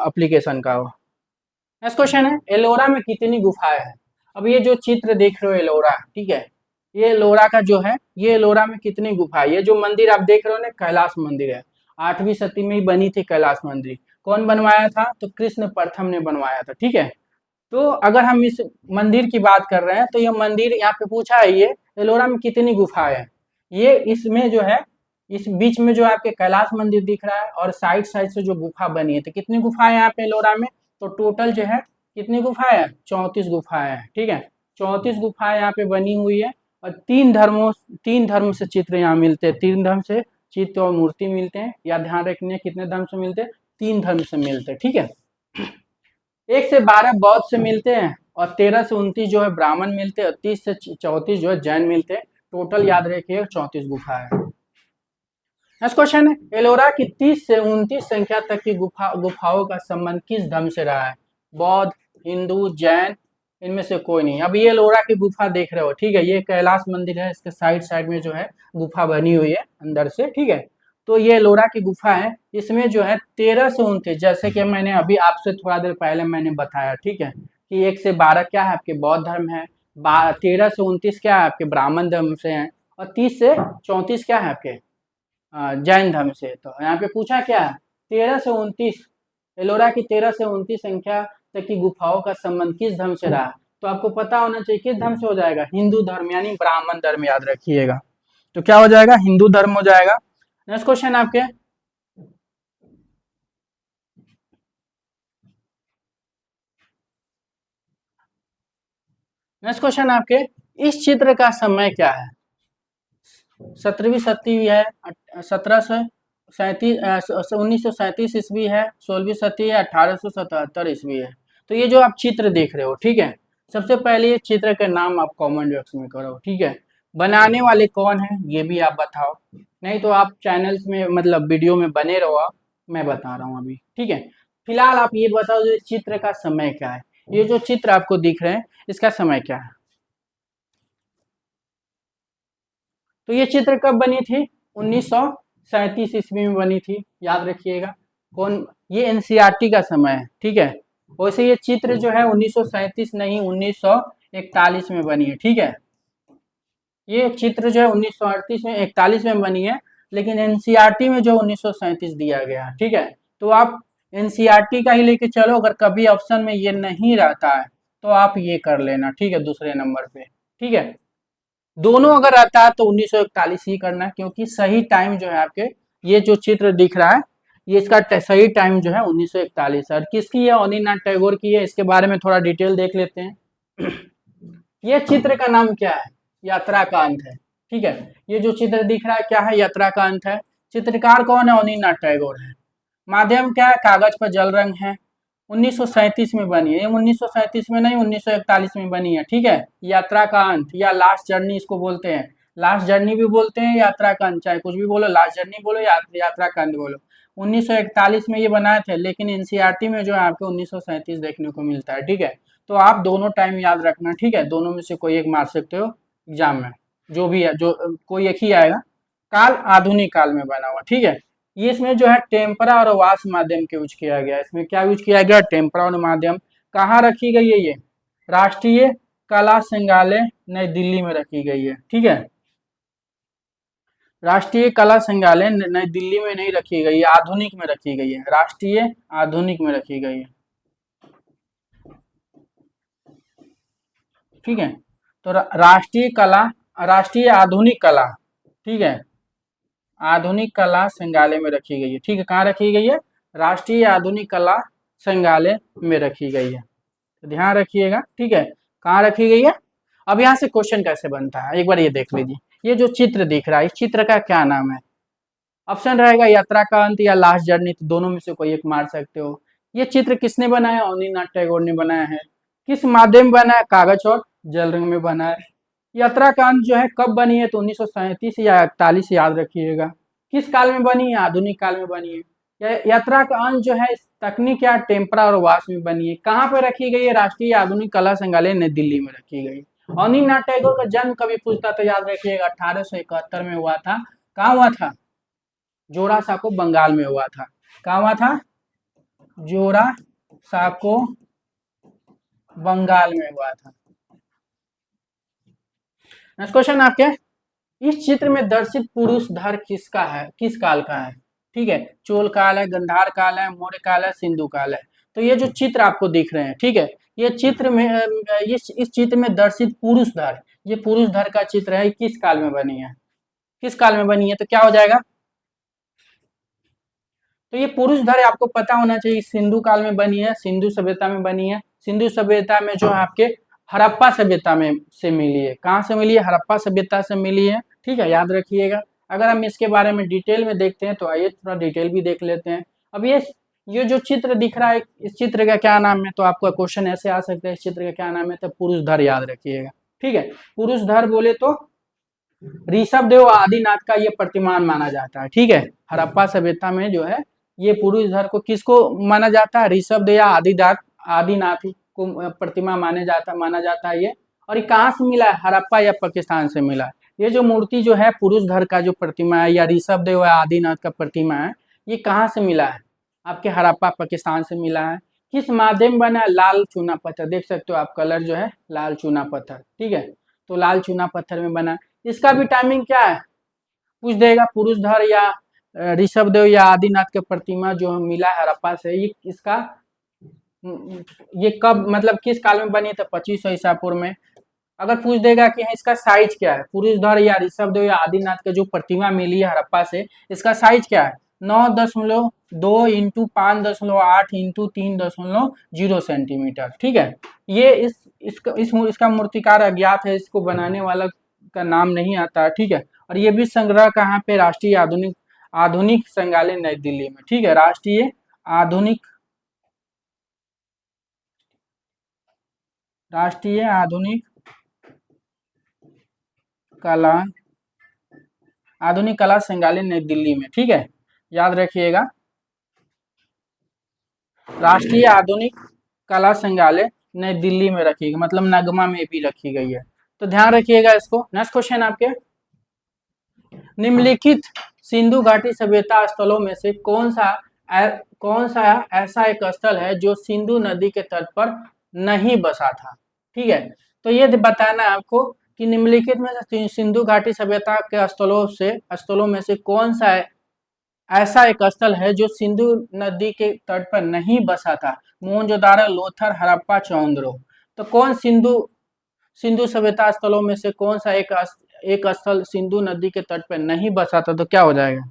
एप्लीकेशन का हो। नेक्स्ट क्वेश्चन है, एलोरा में कितनी गुफाएं हैं। अब ये जो चित्र देख रहे हो एलोरा, ठीक है, ये एलोरा का जो है, ये एलोरा में कितनी गुफा है। ये जो मंदिर आप देख रहे हो ना, कैलाश मंदिर है, 8वीं सदी में ही बनी थी कैलाश मंदिर। कौन बनवाया था, तो कृष्ण प्रथम ने बनवाया था, ठीक है। तो अगर हम इस मंदिर की बात कर रहे हैं, तो ये मंदिर यहाँ पे पूछा है, ये एलोरा में कितनी गुफाएं हैं। ये इसमें जो है इस बीच में जो आपके कैलाश मंदिर दिख रहा है और साइड साइड से जो गुफा बनी है, तो कितनी गुफा है यहाँ पे एलोरा में, तो टोटल जो है कितनी गुफा है, 34 गुफाएं है, ठीक है, 34 गुफाएं यहाँ पे बनी हुई है। और तीन धर्म से चित्र यहाँ मिलते हैं, तीन धर्म से चित्र और मूर्ति मिलते हैं, या ध्यान रखने कितने धर्म से मिलते हैं, तीन धर्म से मिलते हैं, ठीक है। 1 से 12 बौद्ध से मिलते हैं और 13 से 29 जो है ब्राह्मण मिलते हैं और 30 से 34 जो है जैन मिलते हैं। टोटल याद रखिए 34 गुफा है। नेक्स्ट क्वेश्चन है, एलोरा की 30 से 29 संख्या तक की गुफाओं का संबंध किस धर्म से रहा है, बौद्ध, हिंदू, जैन, इनमें से कोई नहीं। अब ये एलोरा की गुफा देख रहे हो, ठीक है, ये कैलाश मंदिर है, इसके साइड साइड में जो है गुफा बनी हुई है अंदर से, ठीक है। तो ये एलोरा की गुफा है, इसमें जो है 13 से 29, जैसे कि मैंने अभी आपसे थोड़ा देर पहले मैंने बताया, ठीक है, कि 1 से 12 क्या है आपके बौद्ध धर्म है, 13 से 29 क्या है आपके ब्राह्मण धर्म से है, और 30 से 34 क्या है आपके जैन धर्म से। तो यहाँ पे पूछा क्या है, 13 से 29, एलोरा की 13 से 29 संख्या तक की गुफाओं का संबंध किस धर्म से रहा, तो आपको पता होना चाहिए किस धर्म से हो जाएगा, हिंदू धर्म यानी ब्राह्मण धर्म, याद रखिएगा। तो क्या हो जाएगा, हिंदू धर्म हो जाएगा। नेक्स्ट क्वेश्चन आपके, नेक्स्ट क्वेश्चन आपके, इस चित्र का समय क्या है, 17वीं शताब्दी है, 1937 ईस्वी है, 16वीं शताब्दी है, 1877 ईस्वी है। तो ये जो आप चित्र देख रहे हो, ठीक है, सबसे पहले ये चित्र के नाम आप कमेंट बॉक्स में करो, ठीक है, बनाने वाले कौन है ये भी आप बताओ, नहीं तो आप चैनल्स में मतलब वीडियो में बने रहो, आप मैं बता रहा हूँ अभी, ठीक है। फिलहाल आप ये बताओ जो चित्र का समय क्या है, ये जो चित्र आपको दिख रहे हैं इसका समय क्या है। तो ये चित्र कब बनी थी, 1937 ईस्वी में बनी थी, याद रखिएगा। कौन, ये एनसीईआरटी का समय है, ठीक है। वैसे ये चित्र जो है 1937 नहीं 1941 में बनी है, ठीक है। ये चित्र जो है 1938 में 41 में बनी है, लेकिन एनसीईआरटी में जो 1937 दिया गया है, ठीक है। तो आप एनसीईआरटी का ही लेके चलो, अगर कभी ऑप्शन में ये नहीं रहता है तो आप ये कर लेना, ठीक है, दूसरे नंबर पे, ठीक है। दोनों अगर आता है तो 1941 ही करना है, क्योंकि सही टाइम जो है आपके, ये जो चित्र दिख रहा है ये इसका सही टाइम जो है 1941 है। और किसकी है, अनिल टैगोर की है, इसके बारे में थोड़ा डिटेल देख लेते हैं। ये चित्र का नाम क्या है, यात्रा का अंत है, ठीक है। ये जो चित्र दिख रहा है क्या है, यात्रा का अंत है। चित्रकार कौन है, अनिल टैगोर है। माध्यम क्या है, कागज पर जल रंग है। 1937 में बनी है, ये 1937 में नहीं 1941 में बनी है, ठीक है। यात्रा का अंत या लास्ट जर्नी इसको बोलते हैं, लास्ट जर्नी भी बोलते हैं, यात्रा का अंत, चाहे कुछ भी बोलो, लास्ट जर्नी बोलो या यात्रा का अंत बोलो। 1941 में ये बनाए थे, लेकिन एनसीईआरटी में जो है आपको 1937 देखने को मिलता है, ठीक है। तो आप दोनों टाइम याद रखना, ठीक है, दोनों में से कोई एक मार सकते हो एग्जाम में, जो भी है, जो कोई एक ही आएगा। काल आधुनिक काल में बना हुआ, ठीक है। ये इसमें जो है टेम्परा और वास माध्यम के यूज किया गया, इसमें क्या यूज किया गया, टेम्परा और माध्यम। कहाँ रखी गई है ये, राष्ट्रीय कला संग्रहालय नई दिल्ली में रखी गई है, ठीक है। राष्ट्रीय कला संग्रहालय नई दिल्ली में नहीं रखी गई है, आधुनिक में रखी गई है, राष्ट्रीय आधुनिक में रखी गई है, ठीक है। तो राष्ट्रीय कला, राष्ट्रीय आधुनिक कला, ठीक है, आधुनिक कला संग्रहालय में रखी गई है, ठीक है। कहाँ रखी गई है, राष्ट्रीय आधुनिक कला संग्रहालय में रखी गई है, तो ध्यान रखिएगा, ठीक है, कहाँ रखी गई है। अब यहाँ से क्वेश्चन कैसे बनता है, एक बार ये देख लीजिए, ये जो चित्र दिख रहा है इस चित्र का क्या नाम है। ऑप्शन रहेगा यात्रा का अंत या लास्ट जर्नी, तो दोनों में से कोई एक मार सकते हो। ये चित्र किसने बनाया, अनिल टैगोर ने बनाया है। किस माध्यम में बना है, कागज और जल रंग में बना है। यात्रा का अंत जो है कब बनी है, तो 1937 या 41, याद रखिएगा। किस काल में बनी है, आधुनिक काल में बनी है। यात्रा का अंत जो है तकनीक या टेम्परा और वास में बनी है। कहाँ पे रखी गई है, राष्ट्रीय आधुनिक कला संग्रहालय नई दिल्ली में रखी गई। अनिल टैगोर का जन्म कभी पूछता तो याद रखिएगा 1871 में हुआ था। कहाँ हुआ था, जोरा साको बंगाल में हुआ था। कहाँ हुआ था, जोरा साको बंगाल में हुआ था। नेक्स्ट क्वेश्चन आपके, इस चित्र में दर्शित पुरुष धर किसका है, किस काल का है, ठीक है। चोल काल है, गंधार काल है, मौर्य काल है, सिंधु काल है। तो ये जो चित्र आपको दिख रहे हैं, ठीक है, ये चित्र में इस चित्र में दर्शित पुरुष धर, ये पुरुष धर का चित्र है, किस काल में बनी है, किस काल में बनी है, तो क्या हो जाएगा, तो ये पुरुष धर आपको पता होना चाहिए, सिंधु काल में बनी है, सिंधु सभ्यता में बनी है। सिंधु सभ्यता में जो है आपके हड़प्पा सभ्यता में से मिली है। कहाँ से मिली है? हड़प्पा सभ्यता से मिली है। ठीक है, याद रखिएगा। अगर हम इसके बारे में डिटेल में देखते हैं तो आइए थोड़ा डिटेल भी देख लेते हैं। अब ये जो चित्र दिख रहा है, इस चित्र का क्या नाम है? तो आपका क्वेश्चन ऐसे आ सकता है, इस चित्र का क्या नाम है? तो पुरुष धर याद रखिएगा। ठीक है, पुरुष धर बोले तो ऋषभ देव आदिनाथ का ये प्रतिमान माना जाता है। ठीक है, हड़प्पा सभ्यता में जो है ये पुरुष धर को किसको माना जाता है? ऋषभ देव या आदिनाथ को प्रतिमा माना जाता है ये। और ये कहाँ से मिला है? हड़प्पा या पाकिस्तान से मिला है। ये जो मूर्ति जो है पुरुष धर का जो प्रतिमा है या ऋषभ देव या आदिनाथ का प्रतिमा है, ये कहाँ से मिला है? आपके हड़प्पा पाकिस्तान से मिला है। किस माध्यम बना है? लाल चूना पत्थर, देख सकते हो आप कलर जो है लाल चूना पत्थर। ठीक है, तो लाल चूना पत्थर में बना। इसका भी टाइमिंग क्या है पूछ देगा। पुरुष धर या ऋषभ देव या आदिनाथ के प्रतिमा जो मिला है हड़प्पा से, ये इसका ये कब मतलब किस काल में बनी? तो 2500 ईसा पूर्व में। अगर पूछ देगा कि इसका साइज क्या है, पुरुष धर या ऋषभ देव या आदिनाथ के जो प्रतिमा मिली है हड़प्पा से, इसका साइज क्या है? 9.2 इंटू 5.8 इंटू 3.0 सेंटीमीटर। ठीक है, ये इसका मूर्तिकार अज्ञात है, इसको बनाने वाला का नाम नहीं आता है। ठीक है, और ये भी संग्रह कहाँ पे? राष्ट्रीय आधुनिक संग्रहालय नई दिल्ली में। ठीक है, राष्ट्रीय आधुनिक कला आधुनिक कला संग्रहालय नई दिल्ली में। ठीक है, याद रखिएगा, राष्ट्रीय आधुनिक कला संग्रहालय नई दिल्ली में रखी गई, मतलब नगमा में भी रखी गई है। तो ध्यान रखिएगा इसको। नेक्स्ट क्वेश्चन आपके, निम्नलिखित सिंधु घाटी सभ्यता स्थलों में से कौन सा ऐसा एक स्थल है जो सिंधु नदी के तट पर नहीं बसा था? ठीक है, तो ये बताना है आपको कि निम्नलिखित में से सिंधु घाटी सभ्यता के स्थलों में से कौन सा ऐसा एक स्थल है जो सिंधु नदी के तट पर नहीं बसा था? मोहनजोदारो, लोथर, हड़प्पा, चौंद्रो। तो कौन सिंधु सभ्यता स्थलों में से कौन सा एक स्थल सिंधु नदी के तट पर नहीं बसा था? तो क्या हो जाएगा?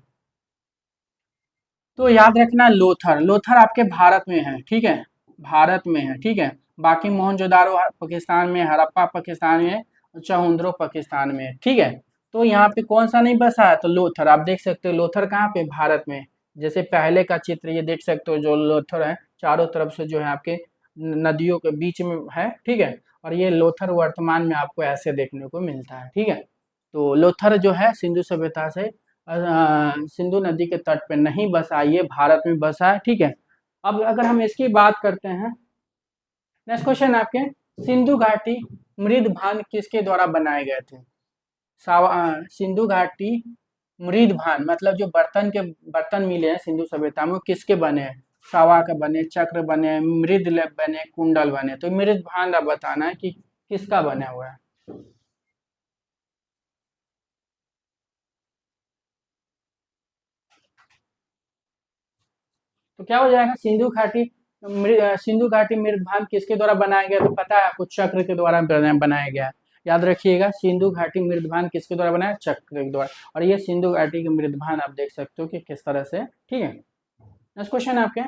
तो याद रखना लोथर। लोथर आपके भारत में है। ठीक है, भारत में है। ठीक है, बाकी मोहनजोदारो पाकिस्तान में, हड़प्पा पाकिस्तान में, चौंद्रो पाकिस्तान में। ठीक है, तो यहाँ पे कौन सा नहीं बसा है? तो लोथर। आप देख सकते हो लोथर कहाँ पे? भारत में। जैसे पहले का चित्र ये देख सकते हो, जो लोथर है चारों तरफ से जो है आपके नदियों के बीच में है। ठीक है, और ये लोथर वर्तमान में आपको ऐसे देखने को मिलता है। ठीक है, तो लोथर जो है सिंधु सभ्यता से सिंधु नदी के तट पे नहीं बसा, ये भारत में बसा है। ठीक है, अब अगर हम इसकी बात करते हैं, नेक्स्ट क्वेश्चन आपके, सिंधु घाटी मृदभान किसके द्वारा बनाए गए थे? सिंधु घाटी मृदभान मतलब जो बर्तन मिले हैं सिंधु सभ्यता में, वो किसके बने हैं? सावा के बने, चक्र बने, मृद बने, कुंडल बने। तो मृदभान का बताना है कि किसका बना हुआ है। तो क्या हो जाएगा? सिंधु घाटी मृदभान किसके द्वारा बनाया गया? तो पता है आपको, चक्र के द्वारा बनाया गया। याद रखिएगा, सिंधु घाटी मृदभान किसके द्वारा बनाया? चक्र के द्वारा। और ये सिंधु घाटी के मृदभान आप देख सकते हो कि किस तरह से। ठीक है, नेक्स्ट क्वेश्चन आपके,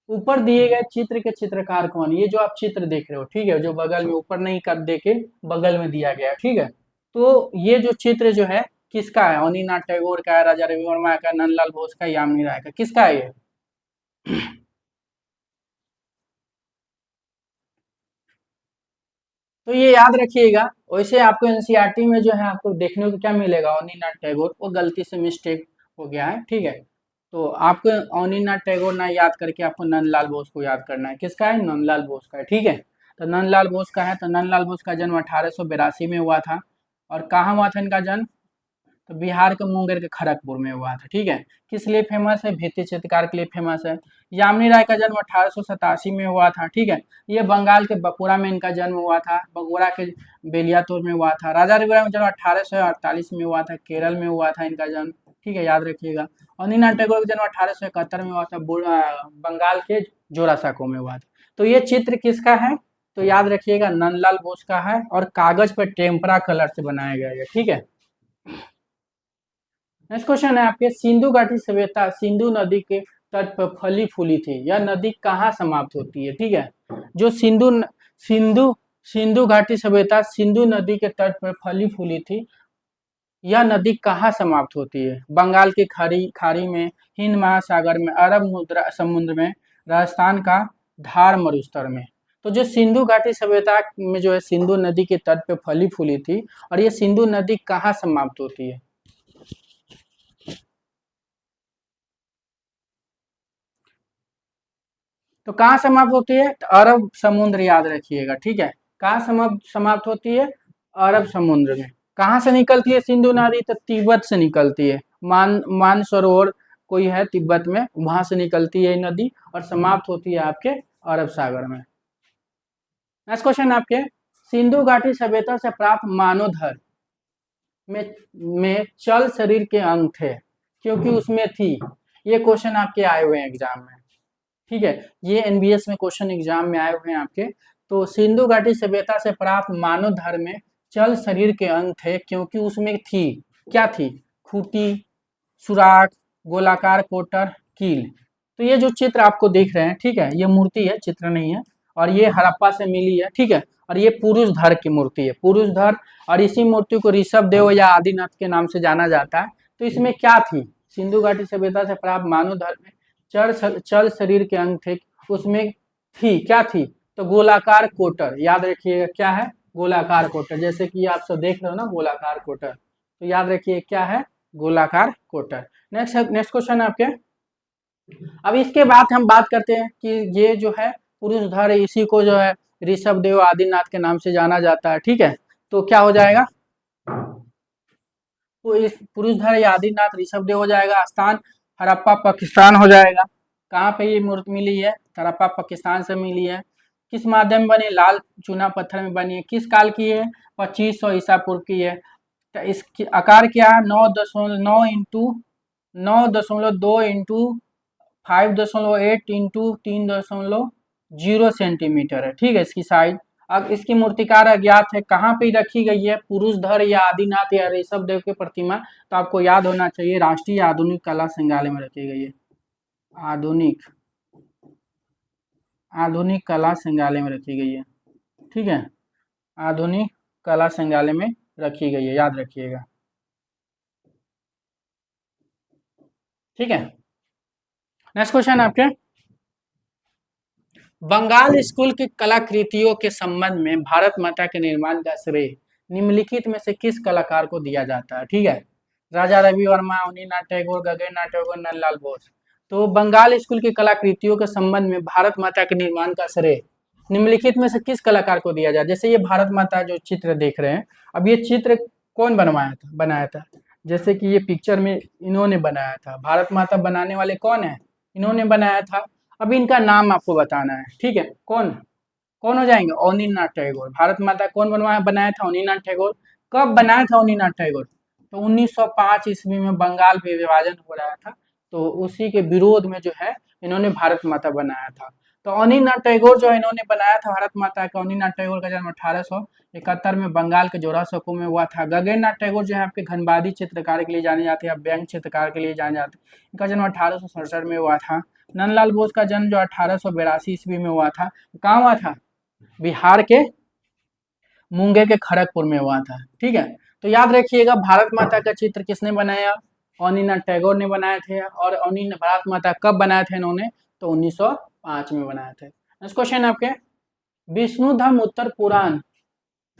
ऊपर दिए गए चित्र के चित्रकार कौन? ये जो आप चित्र देख रहे हो, ठीक है, जो बगल में, ऊपर नहीं कर दे के बगल में दिया गया। ठीक है, तो ये जो चित्र जो है किसका है? अनिनाथ टैगोर का है, राजा रवि वर्मा का, नंदलाल बोस का, यामिनी राय का? किसका है ये? तो ये याद रखिएगा। वैसे आपको एनसीईआरटी में जो है आपको देखने को क्या मिलेगा? अनिनाथ टैगोर, वो गलती से मिस्टेक हो गया है। ठीक है, तो आपको अनिनाथ टैगोर ना याद करके आपको नंदलाल बोस को याद करना है। किसका है? नंदलाल बोस का है। ठीक है, तो नंदलाल बोस का है। तो नंदलाल बोस का जन्म 1882 में हुआ था। और कहाँ हुआ था इनका जन्म? तो बिहार के मुंगेर के खड़गपुर में हुआ था। ठीक है, किस लिए फेमस है? भित्ति चित्रकार के लिए फेमस है। यामिनी राय का जन्म 1887 में हुआ था। ठीक है, ये बंगाल के बकुड़ा में इनका जन्म हुआ था, बगुड़ा के बेलियातोर में हुआ था। राजा रविवर्मा का जन्म 1848 में हुआ था, केरल में हुआ था इनका जन्म। ठीक है, याद रखिएगा। अनिनाथ टैगोर का जन्म 1871 में हुआ था, बंगाल के जोरासाको में हुआ था। तो ये चित्र किसका है? तो याद रखिएगा नंदलाल बोस का है, और कागज पर टेम्परा कलर से बनाया गया है। ठीक है, नेक्स्ट क्वेश्चन है आपके, सिंधु घाटी सभ्यता सिंधु नदी के तट पर फली फूली थी, यह नदी कहाँ समाप्त होती है? ठीक है, जो सिंधु सिंधु घाटी सभ्यता सिंधु नदी के तट पर फली फूली थी, यह नदी कहाँ समाप्त होती है? बंगाल की खाड़ी खाड़ी में, हिंद महासागर में, अरब समुद्र में, राजस्थान का धार मरुस्थल में। तो जो सिंधु घाटी सभ्यता में जो है सिंधु नदी के तट पे फली फूली थी, और ये सिंधु नदी कहाँ समाप्त होती है? तो कहाँ समाप्त होती है? तो अरब समुद्र, याद रखिएगा। ठीक है, कहाँ समाप्त समाप्त होती है? अरब समुद्र में। कहाँ से निकलती है सिंधु नदी? तो तिब्बत से निकलती है। मानसरोवर कोई है तिब्बत में, वहां से निकलती है नदी और समाप्त होती है आपके अरब सागर में। नेक्स्ट क्वेश्चन आपके, सिंधु घाटी सभ्यता से प्राप्त मानव धर्म में चल शरीर के अंग थे क्योंकि उसमें थी। ये क्वेश्चन आपके आए हुए हैं एग्जाम में। ठीक है, ये एनबीएस में क्वेश्चन एग्जाम में आए हुए हैं आपके। तो सिंधु घाटी सभ्यता से प्राप्त मानव धर्म में चल शरीर के अंग थे क्योंकि उसमें थी, क्या थी? खूंटी, सुराग, गोलाकार कोटर, कील। तो ये जो चित्र आपको दिख रहे हैं, ठीक है, ये मूर्ति है, चित्र नहीं है, और ये हड़प्पा से मिली है। ठीक है, और ये पुरुष धर की मूर्ति है, पुरुष धर, और इसी मूर्ति को ऋषभ देव या आदिनाथ के नाम से जाना जाता है। तो इसमें क्या थी? सिंधु घाटी सभ्यता से प्राप्त मानव धर्म में चल शरीर के अंग थे, उसमें थी, क्या थी? तो गोलाकार कोटर, याद रखिएगा क्या है? गोलाकार कोटर, जैसे कि आप सब देख रहे हो ना गोलाकार कोटर, तो याद रखिए क्या है? गोलाकार कोटर। नेक्स्ट नेक्स्ट क्वेश्चन आपके, अब इसके बाद हम बात करते हैं कि ये जो है पुरुष धर, इसी को जो है ऋषभ देव आदिनाथ के नाम से जाना जाता है। ठीक है, तो क्या हो जाएगा? तो इस पुरुष धर या आदिनाथ ऋषभ देव हो जाएगा। स्थान हड़प्पा पाकिस्तान हो जाएगा। कहाँ पे ये मूर्ति मिली है? हड़प्पा पाकिस्तान से मिली है। किस माध्यम में बनी? लाल चूना पत्थर में बनी है। किस काल की है? 2500 ईसा पूर्व की है। तो इसकी आकार क्या है? 9.9 इंटू 9.2 इंटू 5.8 इंटू 3.0 सेंटीमीटर है। ठीक है, इसकी साइज। अब इसकी मूर्तिकार अज्ञात है, कहाँ पे रखी गई है? पुरुषधर या आदिनाथ या ऋषभ देव की प्रतिमा, तो आपको याद होना चाहिए राष्ट्रीय आधुनिक कला संग्रहालय में रखी गई है। आधुनिक आधुनिक कला संग्रहालय में रखी गई है। ठीक है, आधुनिक कला संग्रहालय में रखी गई है, याद रखिएगा। ठीक है, नेक्स्ट क्वेश्चन आपके, बंगाल स्कूल की कलाकृतियों के संबंध में भारत माता के निर्माण का श्रेय निम्नलिखित में से किस कलाकार को दिया जाता है? ठीक है, राजा रवि वर्मा, अवनीनाथ टैगोर, गगननाथ टैगोर, नंदलाल बोस। तो बंगाल स्कूल की कलाकृतियों के संबंध में भारत माता के निर्माण का श्रेय निम्नलिखित में से किस कलाकार को दिया जाए? जैसे ये भारत माता जो चित्र देख रहे हैं, अब ये चित्र कौन बनाया था? जैसे कि ये पिक्चर में इन्होंने बनाया था। भारत माता बनाने वाले कौन है? इन्होंने बनाया था। अब इनका नाम आपको बताना है। ठीक है, कौन कौन हो जाएंगे? अवनीनाथ टैगोर। भारत माता कौन बनाया था? अवनीनाथ टैगोर। कब बनाया था अवनीनाथ टैगोर? तो 1905 ईस्वी में बंगाल में विभाजन हो रहा था, तो उसी के विरोध में जो है इन्होंने भारत माता बनाया था। तो अवनीनाथ टैगोर जो है इन्होंने बनाया था भारत माता का। अवनीनाथ टैगोर का जन्म 1871 में बंगाल के जोरासको में हुआ था। गगननाथ टैगोर जो है आपके घनबादी चित्रकार के लिए जाने जाते हैं, व्यंग चित्रकार के लिए जाने जाते हैं। इनका जन्म 1867 में हुआ था। नंदलाल बोस का जन्म जो 1882 ईस्वी में हुआ था, कहाँ हुआ था? बिहार के मुंगेर के खड़गपुर में हुआ था। ठीक है, तो याद रखिएगा भारत माता का चित्र किसने बनाया? अवनीनाथ टैगोर ने बनाए थे। और भारत माता कब बनाए थे इन्होंने? तो 1905 में बनाए थे। नेक्स्ट क्वेश्चन आपके, विष्णुधर्म उत्तर पुराण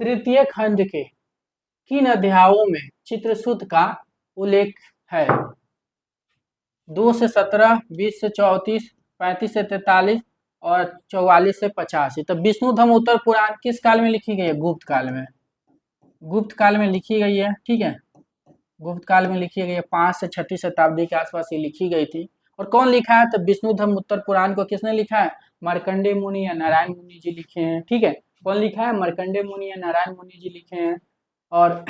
तृतीय खंड के किन अध्यायों में चित्रसूत का उल्लेख है? 2 से 17, 20 से 34, 35 से 43 और 44 से 85। तो विष्णुधर्म उत्तर पुराण किस काल में लिखी गई है? गुप्त काल में। गुप्त काल में लिखी गई है। ठीक है, गुप्त काल में लिखी गई है। 5 से 6वीं शताब्दी के आसपास ये लिखी गई थी। और कौन लिखा है? तो विष्णुधर्म उत्तर पुराण को किसने लिखा है? मार्कंडेय मुनि या नारायण मुनि जी लिखे हैं। ठीक है, कौन लिखा है? मार्कंडेय मुनि या नारायण मुनि जी लिखे हैं। और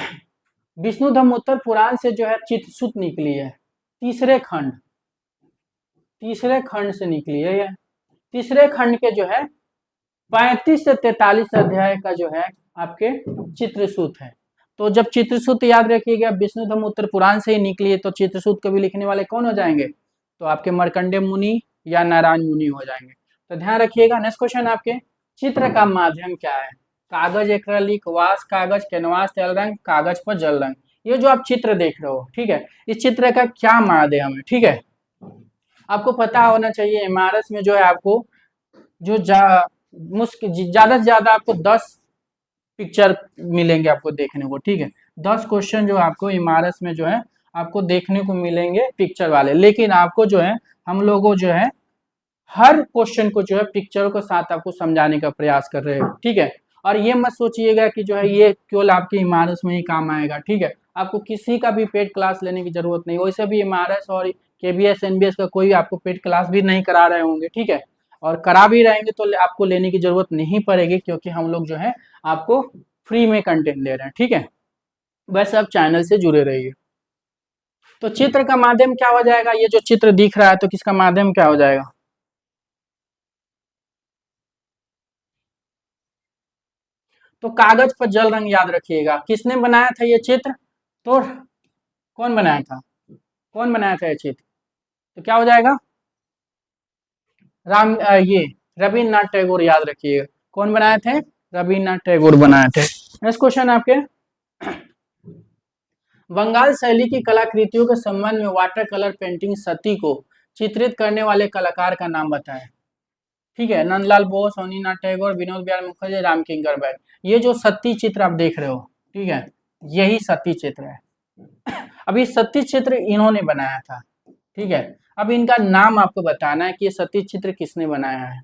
विष्णुधर्म उत्तर पुराण से जो है चित्रसूत निकली है, तीसरे खंड से निकली है। तीसरे खंड के जो है 35 से 43 अध्याय का जो है आपके चित्रसूत है। तो जब चित्रसूत याद रखिएगा विष्णुधर्म उत्तर पुराण से ही निकली है, तो चित्रसूत को भी लिखने वाले कौन हो जाएंगे? तो आपके मार्कंडेय मुनि या नारायण मुनि हो जाएंगे। तो ध्यान रखिएगा। नेक्स्ट क्वेश्चन आपके, चित्र का माध्यम क्या है? कागज, एक्रेलिक, वाश कागज, कैनवास, तेल रंग, कागज पर जल रंग। ये जो आप चित्र देख रहे हो, ठीक है, इस चित्र का क्या माध्यम है? ठीक है, आपको पता होना चाहिए एमआरएस में जो है आपको जो ज्यादा से ज्यादा आपको 10 पिक्चर मिलेंगे आपको देखने को। ठीक है, 10 क्वेश्चन जो आपको एमआरएस में जो है आपको देखने को मिलेंगे पिक्चर वाले, लेकिन आपको जो है हम लोगों जो है हर क्वेश्चन को जो है पिक्चरों के साथ आपको समझाने का प्रयास कर रहे हैं। ठीक है, और ये मत सोचिएगा कि जो है ये केवल आपके एमआरएस में ही काम आएगा। ठीक है, आपको किसी का भी पेड क्लास लेने की जरूरत नहीं, वैसे भी एमआरएस और केबीएस एनबीएस का कोई आपको पेड क्लास भी नहीं करा रहे होंगे। ठीक है, और करा भी रहेंगे तो आपको लेने की जरूरत नहीं पड़ेगी, क्योंकि हम लोग जो है आपको फ्री में कंटेंट दे रहे हैं। ठीक है, बस आप चैनल से जुड़े रहिए। तो चित्र का माध्यम क्या हो जाएगा? ये जो चित्र दिख रहा है तो किसका माध्यम क्या हो जाएगा? तो कागज पर जल रंग याद रखिएगा। किसने बनाया था ये चित्र? तो कौन बनाया था? कौन बनाया था ये चित्र? तो क्या हो जाएगा? ये रविन्द्रनाथ टैगोर याद रखिएगा। कौन बनाए थे? रविन्द्रनाथ टैगोर बनाए थे। नेक्स्ट क्वेश्चन आपके, बंगाल शैली की कलाकृतियों के संबंध में वाटर कलर पेंटिंग सती को चित्रित करने वाले कलाकार का नाम बताएं। ठीक है, नंदलाल बोस, अवनीनाथ टैगोर, विनोद बिहार मुखर्जी, रामकिंकर बैग। ये जो सती चित्र आप देख रहे हो, ठीक है, यही सती चित्र है। अभी सती चित्र इन्होंने बनाया था। ठीक है, अब इनका नाम आपको बताना है कि ये सती चित्र किसने बनाया है।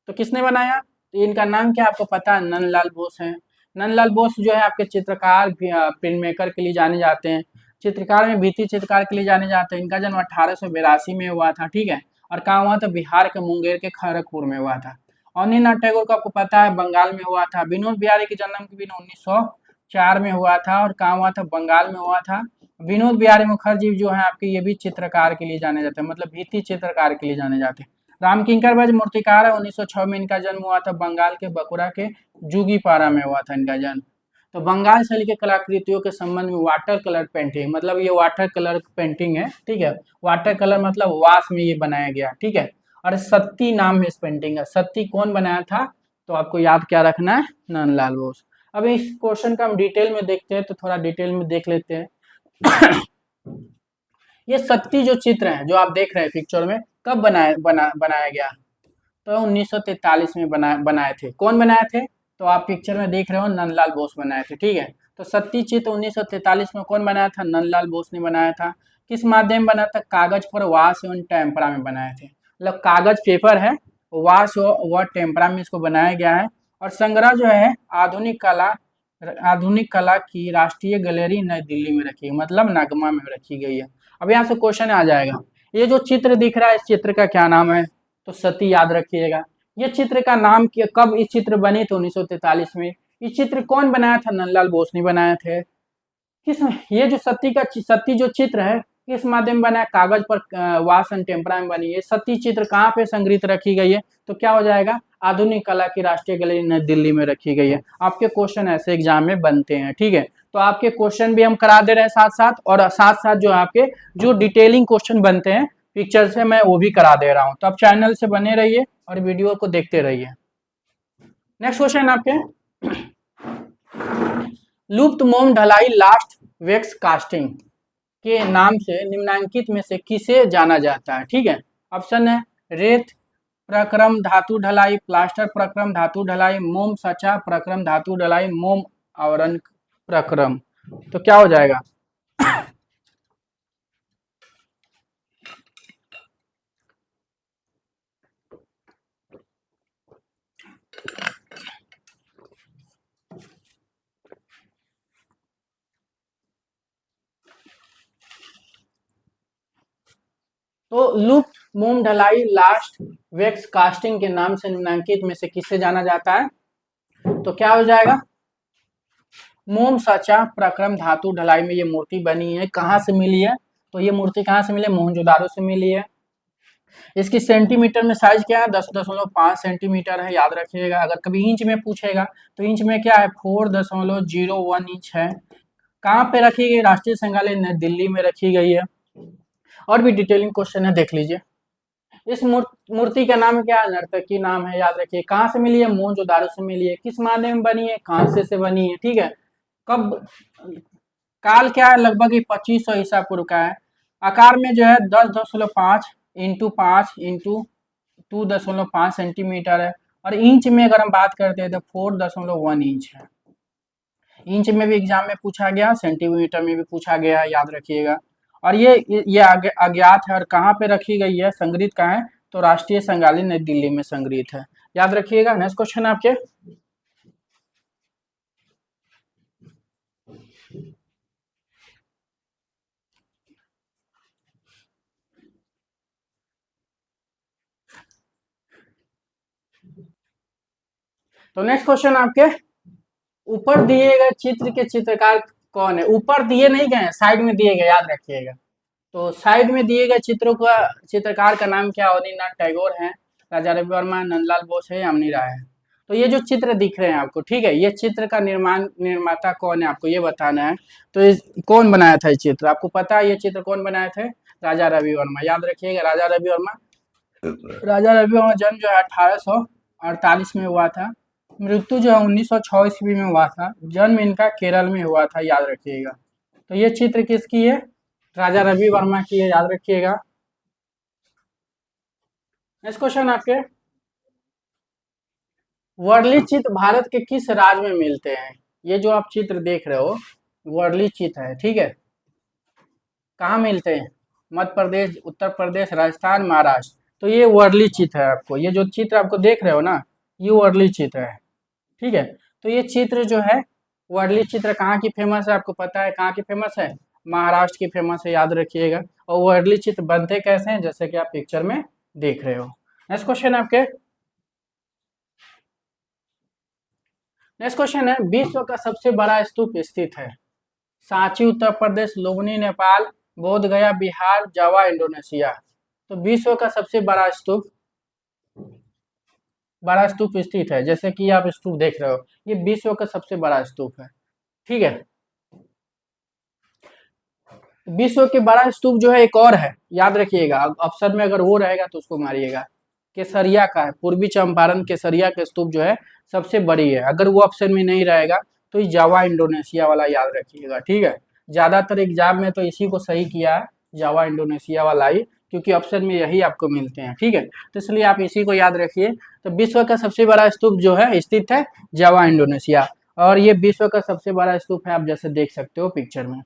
तो किसने बनाया? तो इनका नाम क्या आपको पता है? नंदलाल बोस है। नंदलाल बोस जो है आपके चित्रकार, प्रिंट मेकर के लिए जाने जाते हैं, चित्रकार में भित्ति चित्रकार के लिए जाने जाते हैं। इनका जन्म 1882 में हुआ था। ठीक है, और कहाँ हुआ था? बिहार के मुंगेर के खड़गपुर में हुआ था। अवनीनाथ टैगोर को आपको पता है बंगाल में हुआ था। विनोद बिहारी के जन्म के दिन 1904 में हुआ था, और कहाँ हुआ था? बंगाल में हुआ था। विनोद बिहारी मुखर्जी जो है आपके, ये भी चित्रकार के लिए जाने जाते हैं, मतलब भित्ति चित्रकार के लिए जाने जाते हैं। रामकिंकर बैज मूर्तिकार है, 1906 में इनका जन्म हुआ था। बंगाल के बकुरा के जुगीपारा में हुआ था इनका जन्म। तो बंगाल शैली के कलाकृतियों के संबंध में वाटर कलर पेंटिंग, मतलब ये वाटर कलर पेंटिंग है। ठीक है, वाटर कलर मतलब वाश में ये बनाया गया। ठीक है, और सत्ती नाम है इस पेंटिंग का। सत्ती कौन बनाया था? तो आपको याद क्या रखना है? नंदलाल बोस। अब इस क्वेश्चन का हम डिटेल में देखते हैं, तो थोड़ा डिटेल में देख लेते हैं। ये सत्ती जो चित्र है जो आप देख रहे हैं पिक्चर में, कब बनाया गया? तो 1943 में बनाए थे। कौन बनाए थे? तो आप पिक्चर में देख रहे हो नंदलाल बोस बनाए थे। ठीक है, तो सत्ती चित्र 1943 में कौन बनाया था? नंदलाल बोस ने बनाया था। किस माध्यम में बना था? कागज पर वाश एवं टेम्परा में बनाए थे। मतलब कागज पेपर है, वाश व टेम्परा में इसको बनाया गया है। और संग्रह जो है आधुनिक कला की राष्ट्रीय गैलरी नई दिल्ली में रखी है, मतलब नगमा में रखी गई है। अब यहाँ से क्वेश्चन आ जाएगा, ये जो चित्र दिख रहा है इस चित्र का क्या नाम है? तो सती याद रखिएगा। ये चित्र का नाम क्या, कब इस चित्र बनी? तो 1943 में। इस चित्र कौन बनाया था? नंदलाल बोस ने बनाए थे। किस, ये जो सती जो चित्र है किस माध्यम में बना है? कागज पर वाश एंड टेम्परा में बनी है। सती चित्र कहाँ पे संग्रहित रखी गई है? तो क्या हो जाएगा? आधुनिक कला की राष्ट्रीय गैलरी नई दिल्ली में रखी गई है। आपके क्वेश्चन ऐसे एग्जाम में बनते हैं। ठीक है, तो आपके क्वेश्चन भी हम करा दे रहे हैं साथ साथ, और साथ साथ जो आपके जो डिटेलिंग क्वेश्चन बनते हैं पिक्चर से, मैं वो भी करा दे रहा हूँ। तो आप चैनल से बने रहिए और वीडियो को देखते रहिए। नेक्स्ट क्वेश्चन आपके, लुप्त मोम ढलाई लास्ट वेक्स कास्टिंग के नाम से निम्नांकित में से किसे जाना जाता है? ठीक है, ऑप्शन है रेत प्रक्रम धातु ढलाई, प्लास्टर प्रक्रम धातु ढलाई, मोम सचा प्रक्रम धातु ढलाई, मोम आवरण प्रक्रम। तो क्या हो जाएगा? तो लुप्त मोम ढलाई लास्ट वेक्स कास्टिंग के नाम से निम्नांकित में से किसे जाना जाता है? तो क्या हो जाएगा? मोम सचा प्रक्रम धातु ढलाई में ये मूर्ति बनी है। कहाँ से मिली है? तो ये मूर्ति कहाँ से मिली है? मोहनजोदारो से मिली है। इसकी सेंटीमीटर में साइज क्या है? 10.5 सेंटीमीटर है, याद रखिएगा। अगर कभी इंच में पूछेगा तो इंच में क्या है? 4.01 इंच है। कहाँ पे रखी गई? राष्ट्रीय संग्रहालय नई दिल्ली में रखी गई है। और भी डिटेलिंग क्वेश्चन है, देख लीजिए। इस मूर्ति का नाम क्या है? नर्तकी नाम है, याद रखिए। कहाँ से मिली है? मोहनजोदाड़ो से मिली है। किस माध्यम में बनी है? कांसे से बनी है, ठीक है। कब? काल क्या है? लगभग 2500 ईसा पूर्व का है। आकार में जो है 10.5 इंटू 5 इंटू 2.5 सेंटीमीटर है। और इंच में अगर हम बात करते हैं तो 4.1 इंच है। इंच में भी एग्जाम में पूछा गया, सेंटीमीटर में भी पूछा गया, याद रखिएगा। और ये अज्ञात है। और कहाँ पे रखी गई है, संग्रहित कहाँ है? तो राष्ट्रीय संग्रहालय नई दिल्ली में संग्रहित है, याद रखिएगा। नेक्स्ट क्वेश्चन आपके, तो नेक्स्ट क्वेश्चन आपके, ऊपर दिए गए चित्र के चित्रकार कौन है? ऊपर दिए नहीं गए, साइड में दिए गए, याद रखिएगा। तो साइड में दिए गए चित्रों का चित्रकार का नाम क्या? अवनीनाथ टैगोर हैं, राजा रवि वर्मा, नंदलाल बोस है, यामिनी राय है। तो ये जो चित्र दिख रहे हैं आपको, ठीक है, ये चित्र का निर्माता कौन है, आपको ये बताना है। तो कौन बनाया था ये चित्र? आपको पता है ये चित्र कौन बनाए थे? राजा रवि वर्मा, याद रखिएगा, राजा रवि वर्मा। राजा रवि वर्मा जन्म जो है 1848 में हुआ था। मृत्यु जो है 1906 ईस्वी में हुआ था। जन्म इनका केरल में हुआ था, याद रखिएगा। तो ये चित्र किसकी है? राजा रवि वर्मा की है, याद रखिएगा। नेक्स्ट क्वेश्चन आपके, वर्ली चित्र भारत के किस राज्य में मिलते हैं? ये जो आप चित्र देख रहे हो वर्ली चित्र है, ठीक है। कहाँ मिलते हैं? मध्य प्रदेश, उत्तर प्रदेश, राजस्थान, महाराष्ट्र। तो ये वर्ली चित्र है। आपको ये जो चित्र आपको देख रहे हो ना, ये वर्ली चित्र है, ठीक है। तो ये चित्र जो है वर्ली चित्र कहाँ की फेमस है? आपको पता है कहाँ की फेमस है? महाराष्ट्र की फेमस है, याद रखिएगा। और वर्ली चित्र बनते कैसे हैं? जैसे कि आप पिक्चर में देख रहे हो। नेक्स्ट क्वेश्चन आपके, नेक्स्ट क्वेश्चन है, विश्व का सबसे बड़ा स्तूप स्थित है? सांची उत्तर प्रदेश, लुम्बिनी नेपाल, बोध गया बिहार, जावा इंडोनेशिया। तो विश्व का सबसे बड़ा स्तूप स्थित है, जैसे कि आप स्तूप देख रहे हो, ये विश्व का सबसे बड़ा स्तूप है, ठीक है। विश्व के बड़ा स्तूप जो है एक और है, याद रखिएगा। ऑप्शन में अगर वो रहेगा तो उसको मारिएगा। केसरिया का है, पूर्वी चंपारण केसरिया के स्तूप जो है सबसे बड़ी है। अगर वो ऑप्शन में नहीं रहेगा तो ये जावा इंडोनेशिया वाला, याद रखिएगा, ठीक है। ज्यादातर एग्जाम में तो इसी को सही किया है, जावा इंडोनेशिया वाला ही, क्योंकि ऑप्शन में यही आपको मिलते हैं, ठीक है। तो इसलिए आप इसी को याद रखिए। तो विश्व का सबसे बड़ा स्तूप जो है स्थित है जावा इंडोनेशिया, और ये विश्व का सबसे बड़ा स्तूप है, आप जैसे देख सकते हो पिक्चर में।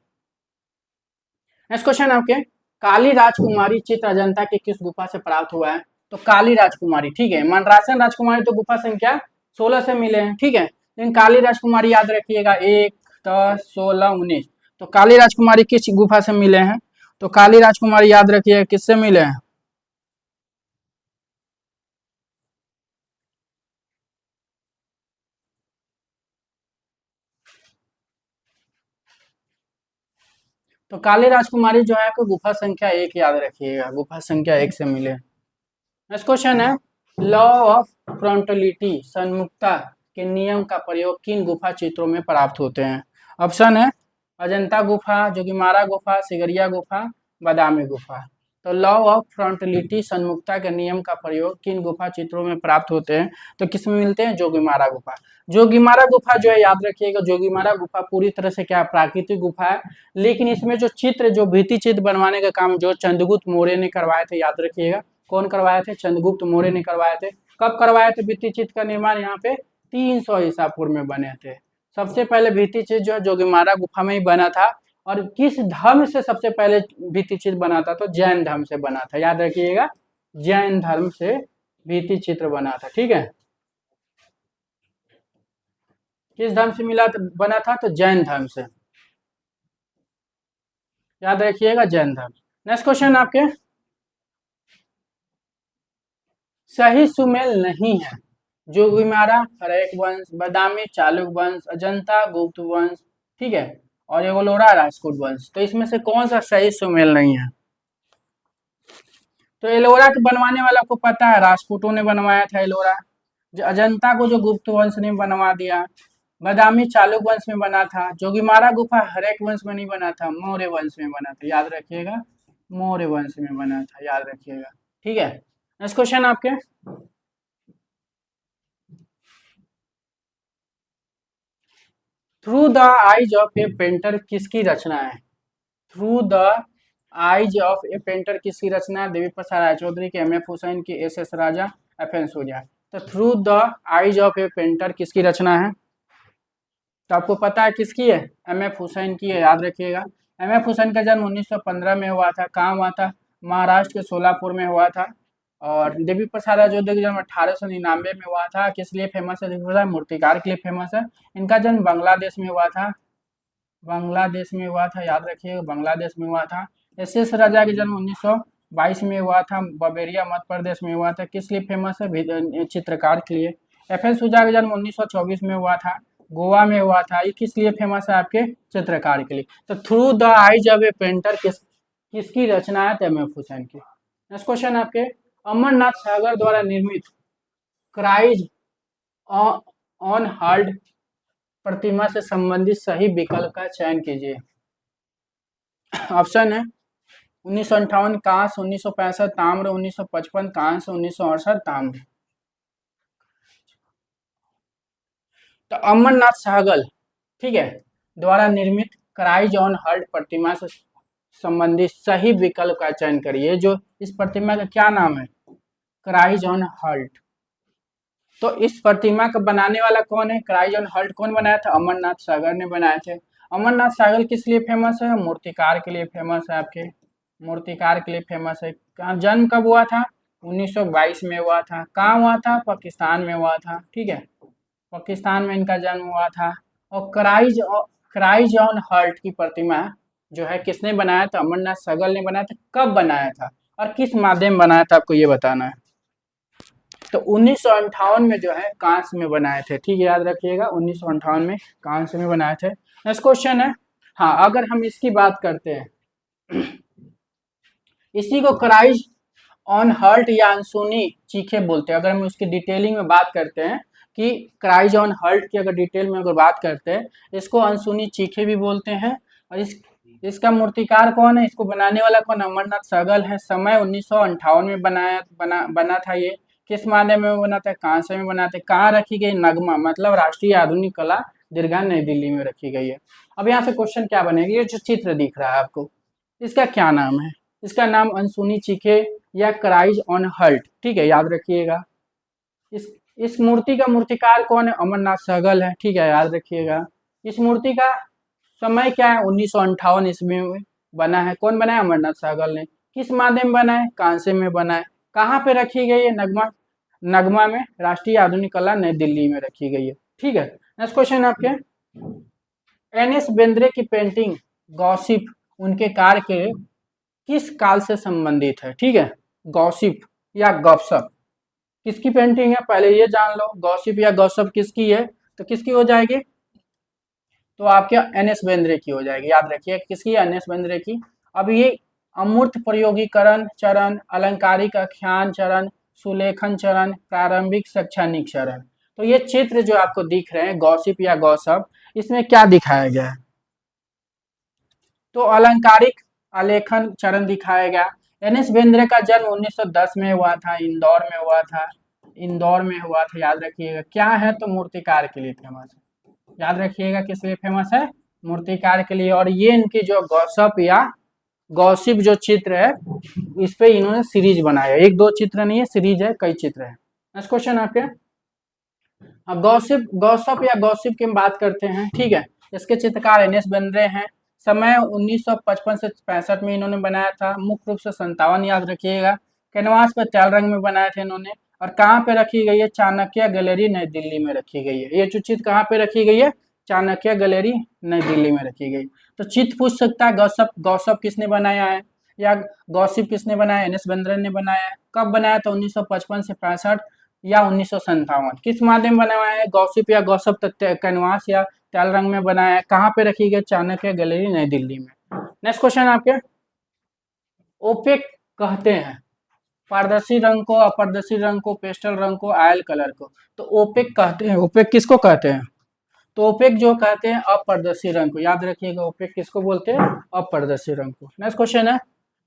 नेक्स्ट क्वेश्चन आपके, काली राजकुमारी चित्र अजंता की किस गुफा से प्राप्त हुआ है? तो काली राजकुमारी, ठीक है। मनरासन राजकुमारी तो गुफा संख्या 16 से मिले हैं, ठीक है। लेकिन काली राजकुमारी याद रखिएगा 1, 10, 16, 19। तो काली राजकुमारी किस गुफा से मिले हैं? तो काली राजकुमारी याद रखिएगा किससे मिले हैं? तो काली राजकुमारी जो है गुफा संख्या 1, याद रखिएगा, गुफा संख्या 1 से मिले। नेक्स्ट क्वेश्चन है, लॉ ऑफ फ्रंटलिटी सन्मुखता के नियम का प्रयोग किन गुफा चित्रों में प्राप्त होते हैं? ऑप्शन है अजंता गुफा, जोगीमारा गुफा, सिगरिया गुफा, बादामी गुफा। तो लॉ ऑफ फ्रंटलिटी सन्मुखता के नियम का प्रयोग किन गुफा चित्रों में प्राप्त होते हैं? तो किसमें मिलते हैं? जोगीमारा गुफा। जोगीमारा गुफा जो है, याद रखिएगा, जोगीमारा गुफा पूरी तरह से क्या प्राकृतिक गुफा है, लेकिन इसमें जो चित्र, जो भित्ति चित्र बनवाने का काम जो चंद्रगुप्त मौर्य ने करवाए थे, याद रखिएगा। कौन करवाए थे? चंद्रगुप्त मौर्य ने करवाए थे। कब करवाए थे भित्ति चित्र का निर्माण? यहाँ पे 300 ईसा पूर्व में बने थे। सबसे पहले भित्ति चित्र जो है जोगीमारा गुफा में ही बना था। और किस धर्म से सबसे पहले भित्ति चित्र बना था? तो जैन धर्म से बना था, याद रखिएगा, जैन धर्म से भित्ति चित्र बना था, ठीक है। किस धर्म से बना था? तो जैन धर्म से, याद रखिएगा, जैन धर्म। नेक्स्ट क्वेश्चन आपके, सही सुमेल नहीं है जोगीमारा, हरेक वंश, बादामी चालुक्य वंश, अजंता गुप्त वंश, ठीक है, और एलोरा राजपूत वंश। तो इसमें से कौन सा सही सुमेल नहीं है? तो एलोरा के बनवाने वाला को पता है, राजपूतों ने बनवाया था एलोरा। जो अजंता को जो गुप्त वंश ने बनवा दिया। बादामी चालुक्य वंश में बना था। जोगीमारा गुफा हरेक वंश में नहीं बना था, मौर्य वंश में बना था, याद रखिएगा। मौर्य वंश में बना था, याद रखिएगा। ठीक है, नेक्स्ट क्वेश्चन आपके, through the eyes of A painter किसकी रचना है? Through the eyes of A painter किसकी रचना है? देवी प्रसाद रायचौधरी की, एम.एफ. हुसैन की, एस.एस. राजा, एफ.एन. सूर्या। तो through the eyes of A painter किसकी रचना है? तो आपको पता है किसकी है? एम.एफ. हुसैन की है, याद रखिएगा। एम.एफ. हुसैन का जन्म 1915 में हुआ था। कहाँ हुआ था? महाराष्ट्र के सोलापुर में हुआ था। और देवी प्रसाद राजौधरी का जन्म 1899 में हुआ था। किस लिए फेमस है? देवी प्रसाद मूर्तिकार के लिए फेमस है। इनका जन्म बांग्लादेश में हुआ था, बांग्लादेश में हुआ था, याद रखिएगा, बांग्लादेश में हुआ था। एस.एस. राजा का जन्म 1922 में हुआ था, बवेरिया मध्य प्रदेश में हुआ था। किस लिए फेमस है? चित्रकार के लिए। एफ.एन. सूर्या का जन्म 1924 में हुआ था, गोवा में हुआ था। ये किस लिए फेमस है? आपके चित्रकार के लिए। तो through the eyes of A painter किसकी रचना है? तो एम.एफ. हुसैन की। नेक्स्ट क्वेश्चन आपके, अमरनाथ सागर द्वारा निर्मित क्राइज ऑन हार्ड प्रतिमा से संबंधित सही विकल्प का चयन कीजिए। ऑप्शन है 1958 कांस, 1965 ताम्र, 1955 कांस, 1968 ताम्र। तो अमरनाथ सागर, ठीक है, द्वारा निर्मित क्राइज ऑन हर्ट प्रतिमा से संबंधित सही विकल्प का चयन करिए। जो इस प्रतिमा का क्या नाम है? Cries on heart. तो इस प्रतिमा का बनाने वाला कौन है? क्राइज ऑन हर्ट कौन बनाया था? अमरनाथ सागर ने बनाए थे। अमरनाथ सागर किस लिए फेमस है? मूर्तिकार के लिए फेमस है, आपके मूर्तिकार के लिए फेमस है। कहाँ जन्म कब हुआ था? 1922 में हुआ था। कहाँ हुआ था? पाकिस्तान में हुआ था। ठीक है, पाकिस्तान में इनका जन्म हुआ था। और क्राइज ऑन हर्ट की प्रतिमा जो है किसने बनाया था? अमरनाथ सागर ने बनाया था। कब बनाया था और किस माध्यम बनाया था, आपको ये बताना है। तो 1958 में जो है कांस में बनाए थे। ठीक है, याद रखिएगा, 1958 में कांस में बनाए थे। नेक्स्ट क्वेश्चन है, हाँ, अगर हम इसकी बात करते हैं, इसी को क्राइज ऑन हर्ट या अनसुनी चीखे बोलते हैं। अगर हम उसकी डिटेलिंग में बात करते हैं कि क्राइज ऑन हर्ट की अगर डिटेल में अगर बात करते हैं, इसको अनसुनी चीखे भी बोलते हैं। और इसका मूर्तिकार कौन है? इसको बनाने वाला कौन? अमरनाथ सागर है। समय 1958 में बना था ये। किस माध्यम में बना था? कांसे में बना था। कहाँ रखी गई? नगमा, मतलब राष्ट्रीय आधुनिक कला दीर्घा, नई दिल्ली में रखी गई है। अब यहाँ से क्वेश्चन क्या बनेगा? ये जो चित्र दिख रहा है आपको, इसका क्या नाम है? इसका नाम अनसुनी चीखे या क्राइज ऑन हर्ट। ठीक है, याद रखिएगा। इस मूर्ति का मूर्तिकार कौन है? अमरनाथ सागर है। ठीक है, याद रखिएगा। इस मूर्ति का समय क्या है? 1958 ईस्वी में बना है। कौन बनाया? अमरनाथ सागर ने। किस माध्यम बना है? कांसे में बना है। कहाँ पे रखी गई है? नगमा में राष्ट्रीय आधुनिक कला नई दिल्ली में रखी गई है। ठीक है, नेक्स्ट क्वेश्चन आपके, एन.एस. बेंद्रे की पेंटिंग गॉसिप उनके कार्य के किस काल से संबंधित है? ठीक है, गॉसिप या गॉसप किसकी पेंटिंग है? पहले ये जान लो, गॉसिप या गॉसप किसकी है। तो किसकी हो जाएगी? तो आपके एन.एस. बेंद्रे की हो जाएगी। याद रखिए किसकी? एन.एस. बेंद्रे की। अब ये अमूर्त प्रयोगीकरण चरण, अलंकारिक आख्यान चरण, सुलेखन चरण, प्रारंभिक शैक्षणिक चरण। तो ये चित्र जो आपको दिख रहे हैं गॉसिप या गॉसप, इसमें क्या दिखाया गया है? तो अलंकारिक आलेखन चरण दिखाया गया। एन.एस. बेंद्रे का जन्म 1910 में हुआ था, इंदौर में हुआ था, इंदौर में हुआ था। याद रखिएगा, क्या है? तो मूर्तिकार के लिए फेमस है। याद रखिएगा किस लिए फेमस है? मूर्तिकार के लिए। और ये इनकी जो गॉसप या गॉसिप जो चित्र है, इस पे इन्होंने सीरीज बनाया। एक दो चित्र नहीं है, सीरीज है, कई चित्र है। नेक्स्ट क्वेश्चन आपके, गॉसिप या गॉसिप की हम बात करते हैं। ठीक है, इसके चित्रकार एन.एस. बेंद्रे हैं। समय 1955 से 65 में इन्होंने बनाया था। मुख्य रूप से 57, याद रखिएगा। कैनवास पर तेल रंग में बनाए थे इन्होंने। और कहाँ पे रखी गई है? चाणक्य गैलरी नई दिल्ली में रखी गई है। ये जो चित्र कहाँ पे रखी गई है? चाणक्य गैलरी नई दिल्ली में रखी गई। तो चित्र पूछ सकता है गॉसिप किसने बनाया है या गॉसिप किसने बनाया? एन.एस. बेंद्रे ने बनाया है। कब बनाया था? 1955 से 65 या 1957। किस माध्यम बनाया है? गॉसिप या गॉसप कैनवास या तेल रंग में बनाया है। कहाँ पे रखी गई? चाणक्य गैलरी नई दिल्ली में। नेक्स्ट क्वेश्चन आपके, ओपेक कहते हैं पारदर्शी रंग को, अपारदर्शी रंग को, पेस्टल रंग को, आयल कलर को। तो ओपेक कहते हैं, ओपेक किसको कहते हैं? तो ओपेक जो कहते हैं अपारदर्शी रंग को। याद रखिएगा, ओपेक किसको बोलते हैं? अपारदर्शी रंग को। नेक्स्ट क्वेश्चन है,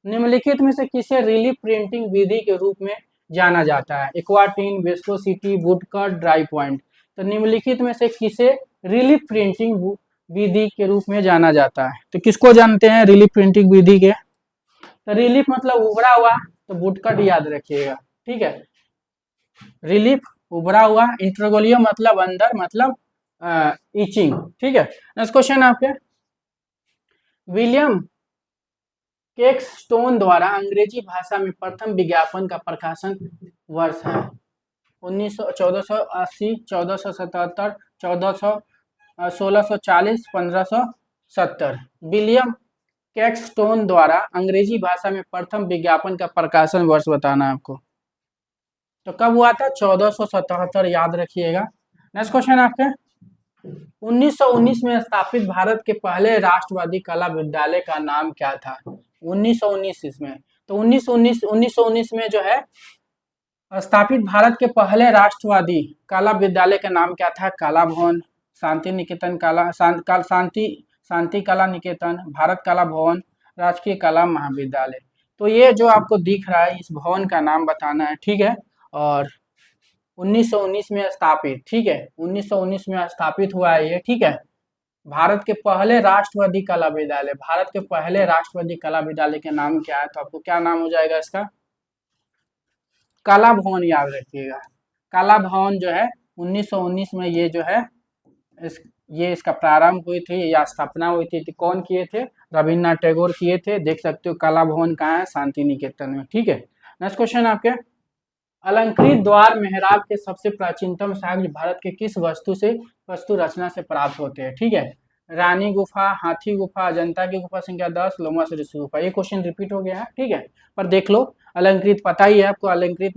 निम्नलिखित में से किसे रिलीफ प्रिंटिंग विधि के रूप में जाना जाता है? एक्वाटिन, वेस्कोसिटी, वुडकट, ड्राई पॉइंट। तो निम्नलिखित में से किसे रिलीफ प्रिंटिंग विधि के रूप में जाना जाता है? तो किसको जानते हैं रिलीफ प्रिंटिंग विधि के? तो रिलीफ मतलब उभरा हुआ, तो वुडकट याद रखिएगा, ठीक है। रिलीफ उभरा हुआ, इंट्रोगोलियम मतलब अंदर, मतलब इचिंग, ठीक है। नेक्स्ट क्वेश्चन आपके, विलियम केक्सटोन द्वारा अंग्रेजी भाषा में प्रथम विज्ञापन का प्रकाशन वर्ष है? 1480, 1477, 1640, 1570। विलियम केक्सटोन द्वारा अंग्रेजी भाषा में प्रथम विज्ञापन का प्रकाशन वर्ष बताना है आपको। तो कब हुआ था? 1477, याद रखिएगा। नेक्स्ट क्वेश्चन आपके, 1919 में स्थापित भारत के पहले राष्ट्रवादी कला विद्यालय का नाम क्या था? 1919 इसमें, तो 1919 में जो है स्थापित भारत के पहले राष्ट्रवादी कला विद्यालय का नाम क्या था? कला भवन, शांति निकेतन कला, शांति कला निकेतन, भारत कला भवन, राजकीय कला महाविद्यालय। तो ये जो आपको दिख रहा है, इस भवन का नाम बताना है, ठीक है। और 1919 में स्थापित, ठीक है, 1919 में स्थापित हुआ है ये, ठीक है। भारत के पहले राष्ट्रवादी कला विद्यालय, भारत के पहले राष्ट्रवादी कला विद्यालय के नाम क्या है? तो आपको क्या नाम हो जाएगा इसका? कला भवन, याद रखिएगा। कला भवन जो है 1919 में ये जो है ये इसका प्रारंभ हुई थी या स्थापना हुई थी, तो कौन किए थे? रविन्द्रनाथ टैगोर किए थे। देख सकते हो कला भवन कहाँ है? शांति निकेतन में, ठीक है। नेक्स्ट क्वेश्चन आपके, अलंकृत द्वार मेहराब के सबसे प्राचीनतम साक्ष्य भारत के किस वस्तु रचना से प्राप्त होते हैं? ठीक है, रानी गुफा, हाथी गुफा, अजंता की गुफा संख्या 10, लोमस ऋषि गुफा। ये क्वेश्चन रिपीट हो गया है, ठीक है, पर देख लो। अलंकृत पता ही है आपको, अलंकृत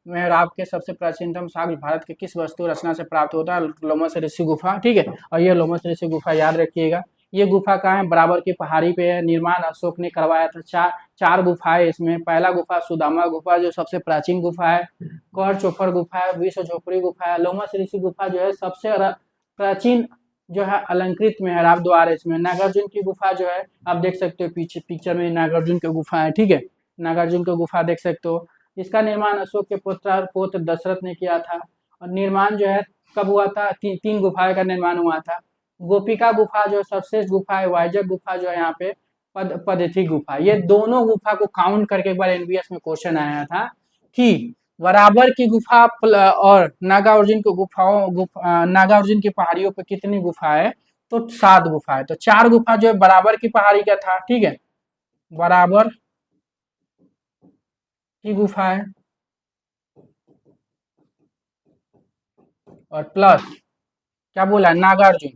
मेहराब के सबसे प्राचीनतम साक्ष्य भारत के किस वस्तु रचना से प्राप्त होता है? लोमस ऋषि गुफा, ठीक है। और ये लोमस ऋषि गुफा याद रखिएगा। ये गुफा कहाँ है? बराबर की पहाड़ी पे है। निर्माण अशोक ने करवाया था। चार गुफाएं इसमें। पहला गुफा सुदामा गुफा जो सबसे प्राचीन गुफा है, कर चोपर गुफा है, विश्व झोपड़ी गुफा है, लोमस ऋषि गुफा जो है सबसे प्राचीन जो है अलंकृत मेहराब द्वार है इसमें। नागार्जुन की गुफा जो है आप देख सकते हो पीछे पिक्चर में, नागार्जुन की गुफा है, ठीक है, नागार्जुन की गुफा देख सकते हो। इसका निर्माण अशोक के पुत्र दशरथ ने किया था। और निर्माण जो है कब हुआ था? तीन गुफाएं का निर्माण हुआ था। गोपिका गुफा जो सर्वश्रेष्ठ गुफा है, वाइजक गुफा जो है यहाँ पे पद्धति गुफा। ये दोनों गुफा को काउंट करके एक बार एनबीएस में क्वेश्चन आया था कि बराबर की गुफा और नागार्जुन की नागार्जुन की पहाड़ियों पे कितनी गुफा है? तो 7 गुफा है। तो 4 गुफा जो है बराबर की पहाड़ी का था, ठीक है, बराबर की गुफा है, और प्लस क्या बोला है? नागार्जुन,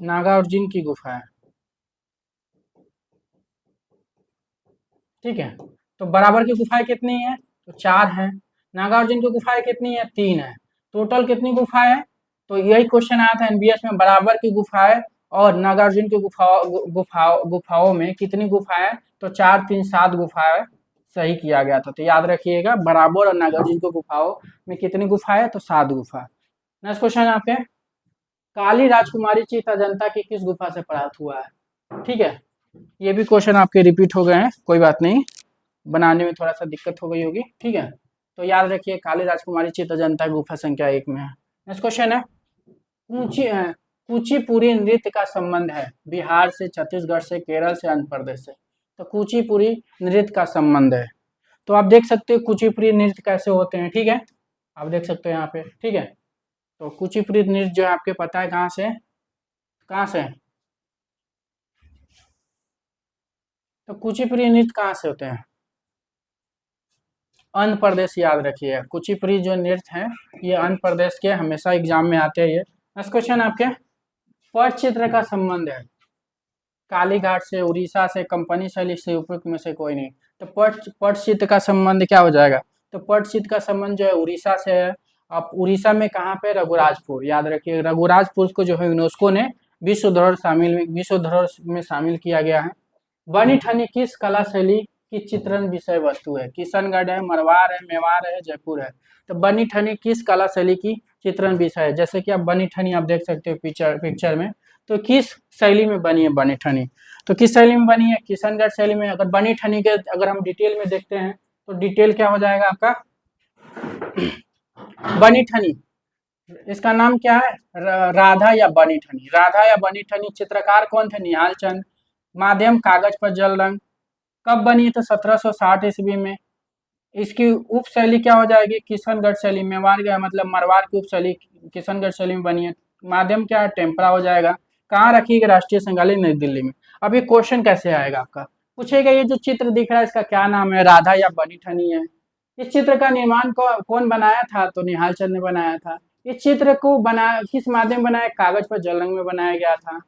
नागार्जुन की गुफा है, ठीक है। तो बराबर की गुफाएं कितनी है? तो 4 है। नागार्जुन की गुफाएं कितनी है? 3 है। टोटल कितनी गुफाएं है? तो यही क्वेश्चन आया था एनबीएस में, बराबर की गुफाएं और नागार्जुन की गुफाओं में कितनी गुफाएं? तो 4, 3, 7 गुफाएं सही किया गया था। तो याद रखिएगा बराबर और नागार्जुन की गुफाओं में कितनी गुफाएं? तो 7 गुफा। नेक्स्ट क्वेश्चन आपके, काली राजकुमारी चित अजंता की किस गुफा से प्राप्त हुआ है? ठीक है, ये भी क्वेश्चन आपके रिपीट हो गए हैं, कोई बात नहीं, बनाने में थोड़ा सा दिक्कत हो गई होगी, ठीक है। तो याद रखिए काली राजकुमारी चित अजंता गुफा संख्या 1 में है। नेक्स्ट क्वेश्चन है, कुचिपुड़ी नृत्य का संबंध है बिहार से, छत्तीसगढ़ से, केरल से, आंध्र प्रदेश से। तो कुचिपुड़ी नृत्य का संबंध है। तो आप देख सकते हो कुचिपुड़ी नृत्य कैसे होते हैं, ठीक है, आप देख सकते हो यहाँ पे, ठीक है। तो कुचिपुड़ी नृत्य जो है आपके पता है कहाँ से तो कुचिपुड़ी नृत्य कहाँ से होते हैं? आंध्र प्रदेश, याद रखिए। कुचिपुड़ी जो नृत्य है ये आंध्र प्रदेश के, हमेशा एग्जाम में आते हैं ये। नेक्स्ट क्वेश्चन आपके, पटचित्र का संबंध है कालीघाट से, उड़ीसा से, कंपनी शैली से, उपयुक्त में से कोई नहीं। तो पटचित्र का संबंध क्या हो जाएगा? तो पटचित्र का संबंध जो है उड़ीसा से है। आप उड़ीसा में कहाँ पे? रघुराजपुर, याद रखिए। रघुराजपुर को जो है यूनेस्को ने विश्व धरोहर में शामिल किया गया है। बनी ठनी किस कला शैली की चित्रण विषय वस्तु है? किशनगढ़ है, मरवार है, मेवाड़ है, जयपुर है। तो बनी ठनी किस कला शैली की चित्रण विषय है? जैसे कि आप बनी ठनी आप देख सकते हो पिक्चर में। तो किस शैली में बनी है बनी ठनी? तो किस शैली में बनी है? किशनगढ़ शैली में। अगर बनी ठनी के अगर हम डिटेल में देखते हैं तो डिटेल क्या हो जाएगा आपका? बनी ठनी, इसका नाम क्या है? राधा या बनी ठनी। राधा या बनी ठनी चित्रकार कौन थे? निहाल चंद। माध्यम कागज पर जल रंग। कब बनी है? तो 1760 ईस्वी में। इसकी उप शैली क्या हो जाएगी? किशनगढ़ शैली। मेवाड़ का मतलब मरवाड़ की उप शैली किशनगढ़ शैली में बनी है। माध्यम क्या है? टेम्परा हो जाएगा। कहाँ रखी गई? राष्ट्रीय संग्रहालय नई दिल्ली में। अब ये क्वेश्चन कैसे आएगा आपका? पूछेगा ये जो चित्र दिख रहा है इसका क्या नाम है? राधा या बनी ठनी है। इस चित्र का निर्माण कौन बनाया था? तो निहाल चंद ने बनाया था। इस चित्र को बनाया किस माध्यम बनाया? कागज पर जल रंग में बनाया गया था।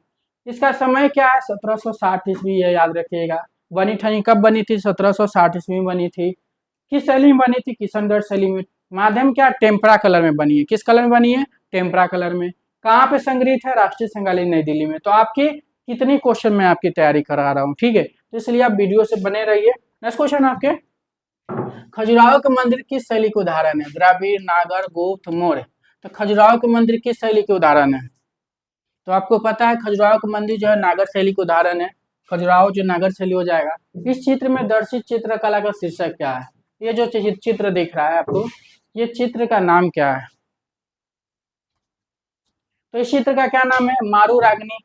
इसका समय क्या है? 1760 ईस्वी है, याद रखिएगा। बनी ठनी कब बनी थी? 1760 ईस्वी में बनी थी। किस शैली में बनी थी? किशनगढ़ शैली में। माध्यम क्या? टेम्परा कलर में बनी है। किस कलर में बनी है? टेम्परा कलर में। कहाँ पे संग्रहित है? राष्ट्रीय संग्रहालय नई दिल्ली में। तो आपकी कितनी क्वेश्चन मैं आपकी तैयारी करा रहा हूँ, ठीक है? तो इसलिए आप वीडियो से बने रहिए। नेक्स्ट क्वेश्चन आपके, खजुराहो के मंदिर किस शैली के उदाहरण है? द्रविड़, नागर, गुप्त, मौर्य। तो खजुराहो के मंदिर किस शैली के उदाहरण है? तो आपको पता है खजुराहो का मंदिर जो है नागर शैली का उदाहरण है। खजुराहो जो नागर शैली हो जाएगा। इस चित्र में दर्शित चित्रकला का शीर्षक क्या है? ये जो चित्र दिख रहा है आपको, ये चित्र का नाम क्या है? तो इस चित्र का क्या नाम है? मारू रागनी,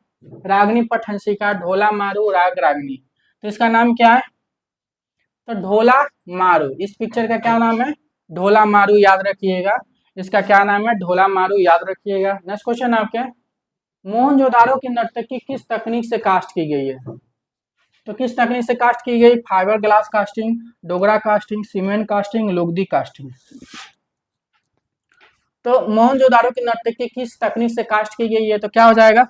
रागनी पठहंसिका, ढोला मारू, राग रागनी। तो इसका नाम क्या है? तो ढोला मारू। इस पिक्चर का क्या नाम है? ढोला मारू, याद रखिएगा। इसका क्या नाम है? ढोला मारू, याद रखिएगा। नेक्स्ट क्वेश्चन आपके, मोहनजोदारो की नर्तकी किस तकनीक से कास्ट की गई है? तो किस तकनीक से कास्ट की गई? Fibre glass casting, Dogra casting, cement casting, लुगदी कास्टिंग। तो मोहनजोदारो की नर्तकी किस तकनीक से कास्ट की गई है? तो क्या हो जाएगा?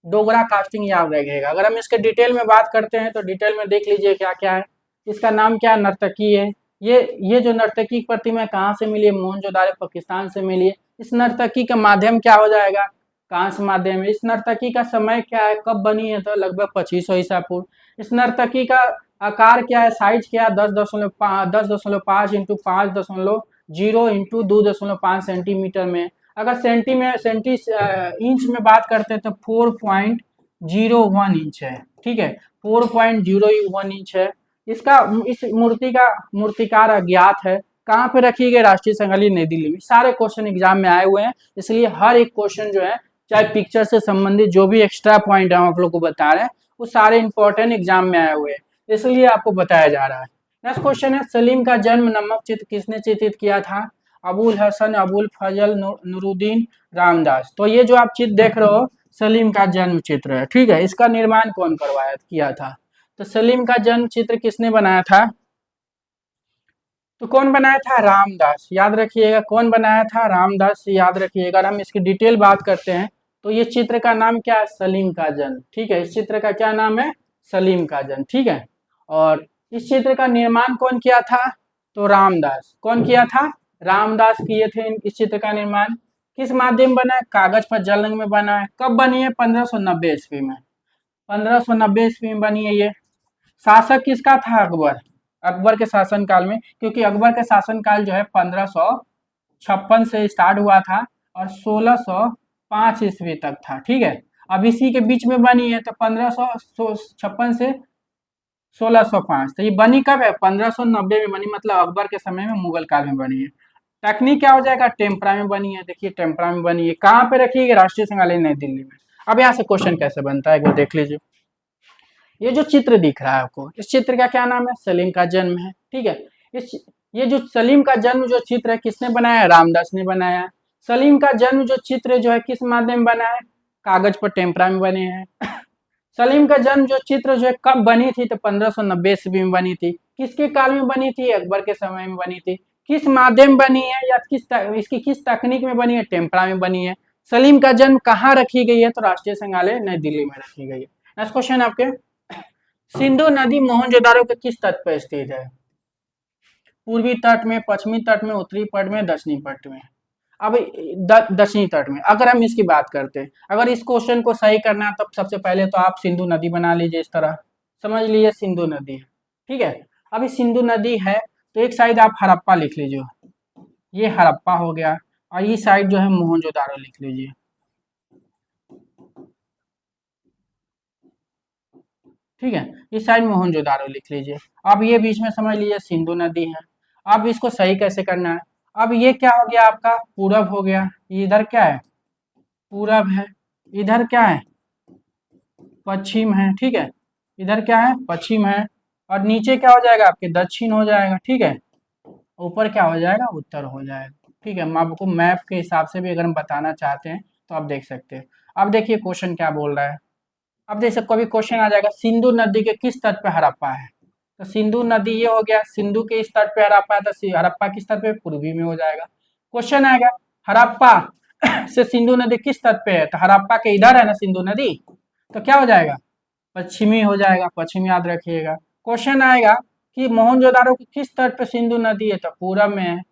डोगरा कास्टिंग, याद रखिएगा। अगर हम इसके डिटेल में बात करते हैं तो डिटेल में देख लीजिए क्या क्या है। इसका नाम क्या? नर्तकी है। ये जो नर्तकी की प्रतिमा कहाँ से मिली है? मोहनजोदारो पाकिस्तान से मिली है। इस नर्तकी का माध्यम क्या हो जाएगा? कांस्य माध्यम है। इस नर्तकी का समय क्या है? कब बनी है? तो लगभग 2500 ईसा पूर्व। इस नर्तकी का आकार क्या है? साइज क्या है? 10.5 इंटू 5.0 इंटू 2.5 सेंटीमीटर में। अगर सेंटी इंच में बात करते हैं तो 4.01 इंच है, ठीक है। 4.01 इंच है। इसका इस मूर्तिकार अज्ञात है। कहाँ पे रखी गई? राष्ट्रीय संग्रहालय नई दिल्ली में। सारे क्वेश्चन एग्जाम में आए हुए हैं, इसलिए हर एक क्वेश्चन जो है, चाहे पिक्चर से संबंधित जो भी एक्स्ट्रा पॉइंट हम आप लोग को बता रहे हैं, वो सारे इंपॉर्टेंट एग्जाम में आए हुए हैं, इसलिए आपको बताया जा रहा है। नेक्स्ट क्वेश्चन है, सलीम का जन्म नमक चित्र किसने चित्रित किया था? अबुल हसन, अबुल फजल, नूरुद्दीन, रामदास। तो ये जो आप चित्र देख रहे हो सलीम का जन्म चित्र है, ठीक है। इसका निर्माण कौन किया था? तो सलीम का जन्म चित्र किसने बनाया था? तो कौन बनाया था? रामदास, याद रखिएगा। कौन बनाया था? रामदास, याद रखिएगा। अगर हम इसकी डिटेल बात करते हैं तो ये चित्र का नाम क्या है? सलीम का जन्म, ठीक है। इस चित्र का क्या नाम है? सलीम का जन्म, ठीक है। और इस चित्र का निर्माण कौन किया था? तो रामदास। कौन किया था? रामदास किए थे इस चित्र का निर्माण। किस माध्यम बना है? कागज पर जल रंग में बना है। कब बनी है? 1590 ईस्वी में। 1590 ईस्वी में बनी है ये। शासक किसका था? अकबर। अकबर के शासन काल में, क्योंकि अकबर का शासन काल जो है 1556 से स्टार्ट हुआ था और 1605 ईस्वी तक था, ठीक है। अब इसी के बीच में बनी है, तो 1556 से 1605। तो ये बनी कब है? 1590 में बनी, मतलब अकबर के समय में, मुगल काल में बनी है। टेक्निक क्या हो जाएगा? टेम्परा में बनी है। देखिए टेम्परा में बनी है। कहाँ पे रखी है? राष्ट्रीय संग्रहालय नई दिल्ली में। अब यहाँ से क्वेश्चन कैसे बनता है, एक बार देख लीजिए। ये जो चित्र दिख रहा है आपको, इस चित्र का क्या नाम है? सलीम का जन्म है, ठीक है। ये जो सलीम का जन्म जो चित्र है किसने बनाया? रामदास ने बनाया। सलीम का जन्म जो चित्र जो है किस माध्यम में बना है? कागज पर टेम्परा में बने हैं। सलीम का जन्म जो चित्र जो है कब बनी थी? तो 1590 ईस्वी में बनी थी। किसके काल में बनी थी? अकबर के समय में बनी थी। किस माध्यम बनी है, या इसकी किस तकनीक में बनी है? टेम्परा में बनी है। सलीम का जन्म कहाँ रखी गई है? तो राष्ट्रीय संग्रहालय नई दिल्ली में रखी गई है। नेक्स्ट क्वेश्चन आपके, सिंधु नदी मोहनजोदारो के किस तट पर स्थित है? पूर्वी तट में, पश्चिमी तट में, उत्तरी तट में, दक्षिणी तट में। अब दक्षिणी तट में अगर हम इसकी बात करते हैं, अगर इस क्वेश्चन को सही करना है तो सबसे पहले तो आप सिंधु नदी बना लीजिए, इस तरह समझ लीजिए सिंधु नदी है, ठीक है। अभी सिंधु नदी है तो एक साइड आप हड़प्पा लिख लीजिए, ये हड़प्पा हो गया, और ये साइड जो है मोहनजोदारो लिख लीजिए। ठीक है, इस साइड मोहनजोदारो लिख लीजिए। अब ये बीच में समझ लीजिए सिंधु नदी है। अब इसको सही कैसे करना है, अब ये क्या हो गया आपका पूरब हो गया, इधर क्या है पूरब है, इधर क्या है पश्चिम है। ठीक है, इधर क्या है पश्चिम है, और नीचे क्या हो जाएगा आपके दक्षिण हो जाएगा। ठीक है, ऊपर क्या हो जाएगा उत्तर हो जाएगा। ठीक है, मैं आपको मैप के हिसाब से भी अगर हम बताना चाहते हैं तो आप देख सकते हैं। अब देखिए क्वेश्चन क्या बोल रहा है। अब जैसे कभी क्वेश्चन आ जाएगा सिंधु नदी के किस तट पे हड़प्पा है, तो सिंधु नदी ये हो गया, सिंधु के इस तट पे हड़प्पा है, तो हड़प्पा किस तट पे पूर्वी में हो जाएगा। क्वेश्चन आएगा हड़प्पा से सिंधु नदी किस तट पे है, तो हड़प्पा के इधर है ना सिंधु नदी, तो क्या हो जाएगा पश्चिमी हो जाएगा, पश्चिम याद रखिएगा। क्वेश्चन आएगा कि मोहनजोदारो के किस तट पे सिंधु नदी है, तो पूरब में है।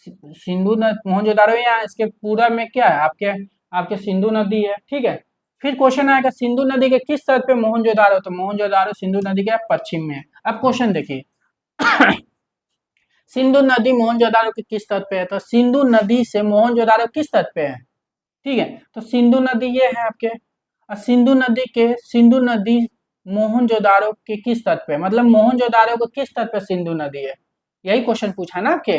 सिंधु मोहनजोदारो यहाँ, इसके पूरब में क्या है आपके आपके सिंधु नदी है। ठीक है, फिर क्वेश्चन आएगा सिंधु नदी के किस तट पे मोहनजोदारो, तो मोहनजोदारो सिंधु नदी के पश्चिम में है। अब क्वेश्चन देखिए सिंधु नदी मोहनजोदारो के किस तट पे है, तो सिंधु नदी से मोहनजोदारो किस तट पे है। ठीक है, तो सिंधु नदी ये है आपके, और सिंधु नदी मोहनजोदारो के किस तट पे, मतलब मोहनजोदारो को किस तट पे सिंधु नदी है, यही क्वेश्चन पूछा ना आपके।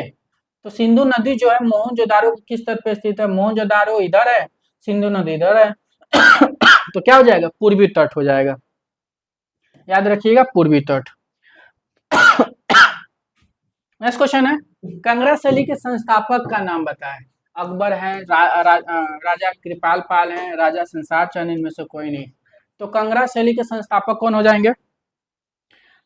तो सिंधु नदी जो है मोहनजोदारो के किस तट पे स्थित है, मोहनजोदारो इधर है, सिंधु नदी इधर है तो क्या हो जाएगा पूर्वी तट हो जाएगा, याद रखिएगा पूर्वी तट। नेक्स्ट क्वेश्चन है कांगड़ा शैली के संस्थापक का नाम बताएं। अकबर है, राजा कृपाल पाल है, राजा संसार चंद, इनमें से कोई नहीं। तो कांगड़ा शैली के संस्थापक कौन हो जाएंगे,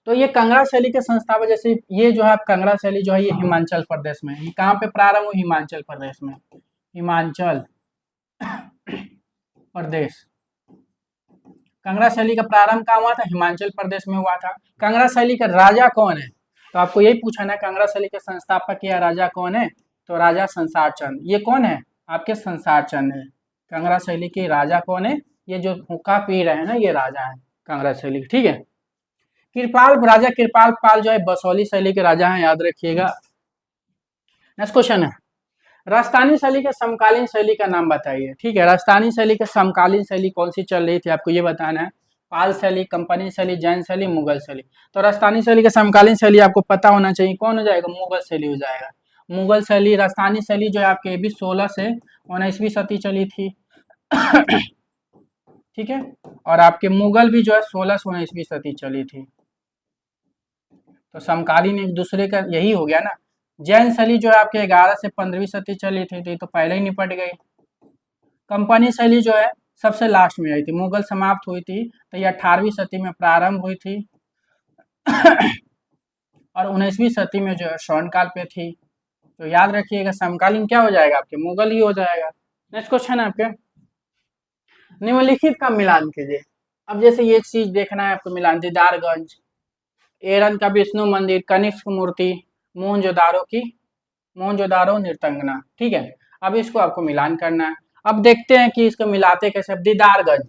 तो ये कांगड़ा शैली के संस्थापक, जैसे ये जो है कांगड़ा शैली जो है ये हिमाचल प्रदेश में, ये कहाँ पे प्रारंभ हुई हिमाचल प्रदेश में, हिमाचल प्रदेश। कांगड़ा शैली का प्रारंभ कहाँ हुआ था, हिमाचल प्रदेश में हुआ था। कांगड़ा शैली का राजा कौन है, तो आपको यही पूछना है कांगड़ा शैली के संस्थापक या राजा कौन है, तो राजा संसार चंद। ये कौन है आपके संसार चंद है। कांगड़ा शैली के राजा कौन है, ये जो हुक्का पी रहे हैं ना ये राजा है कांगड़ा शैली। ठीक है, राजा कृपाल पाल जो है बसौली शैली के राजा हैं, याद रखिएगा। नेक्स्ट क्वेश्चन है राजस्थानी शैली के समकालीन शैली का नाम बताइए। ठीक है, राजस्थानी शैली के समकालीन शैली कौन सी चल रही थी आपको ये बताना है, पाल शैली, कंपनी शैली, जैन शैली, मुगल शैली। तो राजस्थानी शैली के समकालीन शैली आपको पता होना चाहिए कौन हो जाएगा, मुगल शैली हो जाएगा। मुगल शैली, राजस्थानी शैली जो है आपके भी 16 से 19वीं सदी चली थी ठीक है, और आपके मुगल भी जो है 16 से 19वीं सदी चली थी। तो समकालीन एक दूसरे का यही हो गया ना। जैन शैली जो है आपके 11 से 15वीं सदी चली थी, तो पहले ही निपट गई। कंपनी शैली जो है सबसे लास्ट में आई थी, मुगल समाप्त हुई थी, तो ये 18वीं सदी में प्रारंभ हुई थी और 19वीं सदी में जो है स्वर्णकाल पे थी। तो याद रखिएगा समकालीन क्या हो जाएगा आपके, मुगल ही हो जाएगा। नेक्स्ट क्वेश्चन है आपके निम्नलिखित का मिलान कीजिए। अब जैसे ये चीज देखना है आपको मिलान, दीदारगंज, एरन का विष्णु मंदिर, कनिष्क मूर्ति, मोहनजोदारो नृतंगना। ठीक है, अब इसको आपको मिलान करना है। अब देखते हैं कि इसको मिलाते कैसे। दीदारगंज,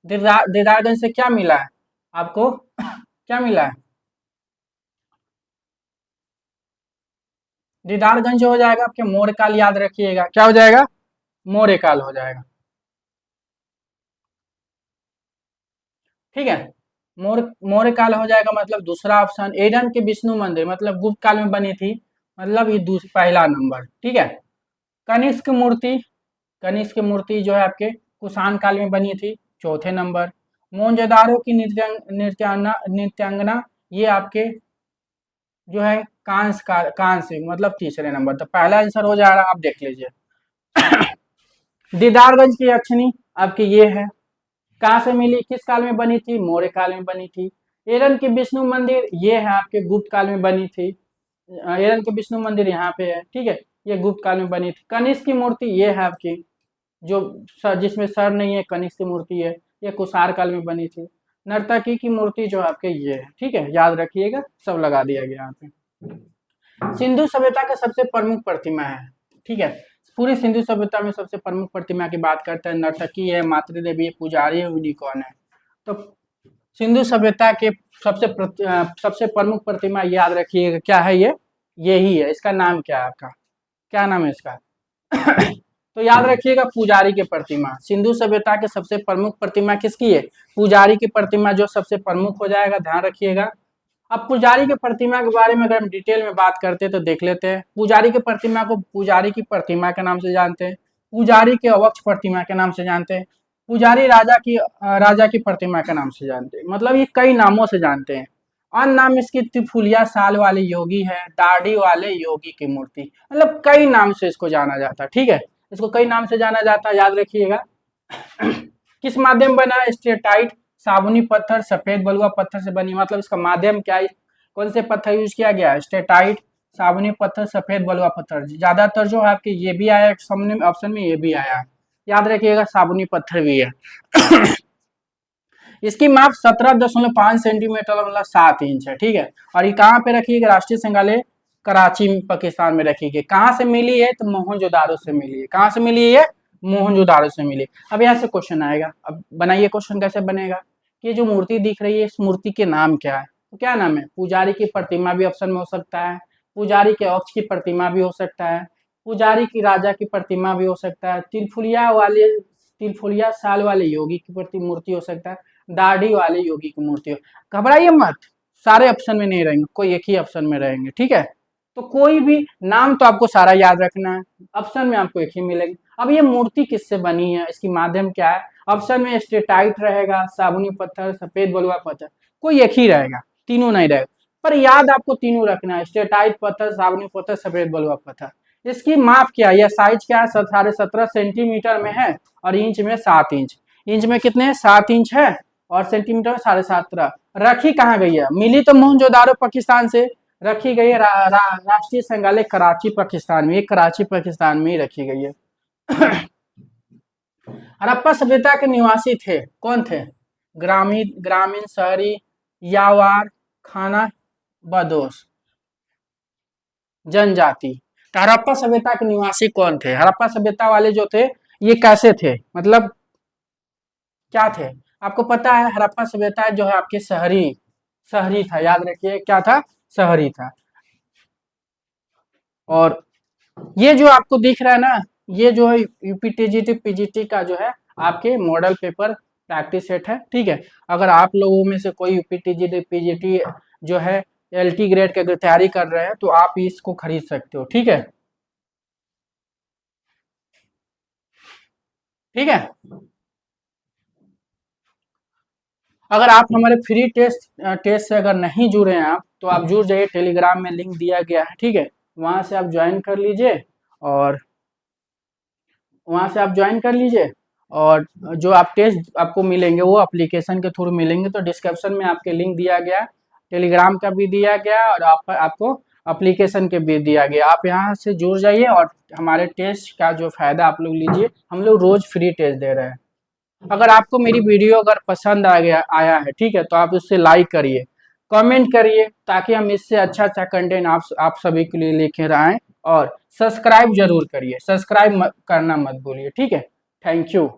दीदारगंज से क्या मिला है आपको क्या मिला है, दीदारगंज हो जाएगा आपके मौर्य काल, याद रखिएगा क्या हो जाएगा मौर्य काल हो जाएगा। ठीक है, मौर्य काल हो जाएगा, मतलब दूसरा ऑप्शन। एडन के विष्णु मंदिर मतलब गुप्त काल में बनी थी, मतलब ये पहला नंबर। ठीक है, कनिष्क मूर्ति, कनिष्क मूर्ति जो है आपके कुषाण काल में बनी थी, चौथे नंबर। मोहनजोदारो की नृत्यांगना ये आपके जो है कांस मतलब तीसरे नंबर। तो पहला आंसर हो जा रहा है, आप देख लीजिए दीदारगंज की अक्षनी आपकी ये है, कहाँ से मिली, किस काल में बनी थी, मौर्य काल में बनी थी। एरन की विष्णु मंदिर ये है आपके गुप्त काल में बनी थी, एरन की विष्णु मंदिर यहाँ पे है। ठीक है, ये गुप्त काल में बनी थी। कनिष्क की मूर्ति ये है आपकी जो जिसमें सर नहीं है, कनिष्क की मूर्ति है, ये कुषाण काल में बनी थी। नर्तकी की मूर्ति जो आपके ये है। ठीक है, याद रखिएगा, सब लगा दिया गया यहाँ पे। सिंधु सभ्यता का सबसे प्रमुख प्रतिमा है। ठीक है, पूरी सिंधु सभ्यता में सबसे प्रमुख प्रतिमा की बात करते हैं, नर्तकी है, मातृ देवी है, पुजारी है, यूनिकॉर्न है। तो सिंधु सभ्यता के सबसे प्रमुख प्रतिमा याद रखिएगा क्या है ये, यही है। इसका नाम क्या है आपका, क्या नाम है इसका? तो याद रखिएगा पुजारी की प्रतिमा। सिंधु सभ्यता के सबसे प्रमुख प्रतिमा किसकी है? पुजारी की प्रतिमा जो सबसे प्रमुख हो जाएगा, ध्यान रखिएगा। अब पुजारी की प्रतिमा के बारे में अगर हम डिटेल में बात करते हैं तो देख लेते हैं। पुजारी की प्रतिमा को पुजारी की प्रतिमा के नाम से जानते हैं, पुजारी के अवक्ष प्रतिमा के नाम से जानते हैं, पुजारी राजा की प्रतिमा के नाम से जानते हैं। मतलब ये कई नामों से जानते हैं। अन्य नाम इसकी त्रिफुलिया साल वाले योगी है, दाढ़ी वाले योगी की मूर्ति, मतलब कई नाम से इसको जाना जाता है। ठीक है, इसको कई नाम से जाना जाता है, याद रखिएगा। किस माध्यम बना है? स्टेटाइट, साबुनी पत्थर, सफेद बलुआ पत्थर से बनी। मतलब इसका माध्यम क्या है, कौन से पत्थर यूज किया गया है? स्टेटाइट, साबुनी पत्थर, सफेद बलुआ पत्थर। ज्यादातर जो है आपके ये भी आया ऑप्शन में, ये भी आया, याद रखिएगा साबुनी पत्थर भी है। इसकी माप 17.5 सेंटीमीटर मतलब 7 इंच है। ठीक है, और ये कहाँ पे रखी है? राष्ट्रीय संग्रहालय कराची पाकिस्तान में रखी गई। कहाँ से मिली है? तो मोहनजोदारो से मिली है। कहाँ से मिली है? मोहनजोदारो से मिली। अब यहाँ से क्वेश्चन आएगा, अब बनाइए क्वेश्चन कैसे बनेगा कि जो मूर्ति दिख रही है इस मूर्ति के नाम क्या है? तो क्या नाम है? पुजारी की प्रतिमा भी ऑप्शन में हो सकता है, पुजारी के अक्ष की प्रतिमा भी हो सकता है, पुजारी की राजा की प्रतिमा भी हो सकता है, त्रिफुलिया साल वाले योगी की मूर्ति हो सकता है, दाढ़ी वाले योगी की मूर्ति हो। घबराइए मत, सारे ऑप्शन में नहीं रहेंगे, कोई एक ही ऑप्शन में रहेंगे। ठीक है, तो कोई भी नाम तो आपको सारा याद रखना है, ऑप्शन में आपको एक ही मिलेगी। अब ये मूर्ति किससे बनी है, इसकी माध्यम क्या है? ऑप्शन में स्टेटाइट रहेगा, साबुनी पत्थर, सफेद बलुआ पत्थर, कोई एक ही रहेगा, तीनों नहीं रहेगा। पर याद आपको तीनों रखना है, स्टेटाइट पत्थर, साबुनी पत्थर, सफेद बलुआ पत्थर। इसकी माप क्या है, यह साइज क्या है? 17.5 सेंटीमीटर में है और इंच में 7 इंच। इंच में कितने? 7 इंच है और सेंटीमीटर में 17.5। रखी कहाँ गई है? मिली तो मोहनजोदारो पाकिस्तान से, रखी गई है राष्ट्रीय संग्रहालय कराची पाकिस्तान में, कराची पाकिस्तान में ही रखी गई है। हड़प्पा सभ्यता के निवासी थे, कौन थे? ग्रामीण, शहरी, यावार, खाना बदोश, जनजाति। तो हड़प्पा सभ्यता के निवासी कौन थे? हड़प्पा सभ्यता वाले जो थे ये कैसे थे, मतलब क्या थे? आपको पता है हड़प्पा सभ्यता जो है आपके शहरी था, याद रखिए क्या था? शहरी था। और ये जो आपको दिख रहा है ना, ये जो है यूपीटीजीटी पीजीटी का जो है आपके मॉडल पेपर प्रैक्टिस सेट है। ठीक है, अगर आप लोगों में से कोई यूपीटीजीटी पीजीटी जो है एलटी ग्रेड की तैयारी कर रहे हैं तो आप इसको खरीद सकते हो। ठीक है, ठीक है। अगर आप हमारे फ्री टेस्ट से अगर नहीं जुड़े हैं आप, तो आप जुड़ जाइए, टेलीग्राम में लिंक दिया गया है। ठीक है, वहां से आप ज्वाइन कर लीजिए और जो आप टेस्ट आपको मिलेंगे वो एप्लीकेशन के थ्रू मिलेंगे। तो डिस्क्रिप्शन में आपके लिंक दिया गया, टेलीग्राम का भी दिया गया और आपको एप्लीकेशन के भी दिया गया। आप यहाँ से जुड़ जाइए और हमारे टेस्ट का जो फायदा आप लोग लीजिए। हम लोग रोज फ्री टेस्ट दे रहे हैं। अगर आपको मेरी वीडियो अगर पसंद आया है, ठीक है, तो आप उससे लाइक करिए, कमेंट करिए, ताकि हम इससे अच्छा कंटेंट आप सभी के लिए लेकर आए। और सब्सक्राइब जरूर करिए, सब्सक्राइब करना मत भूलिए। ठीक है, थैंक यू।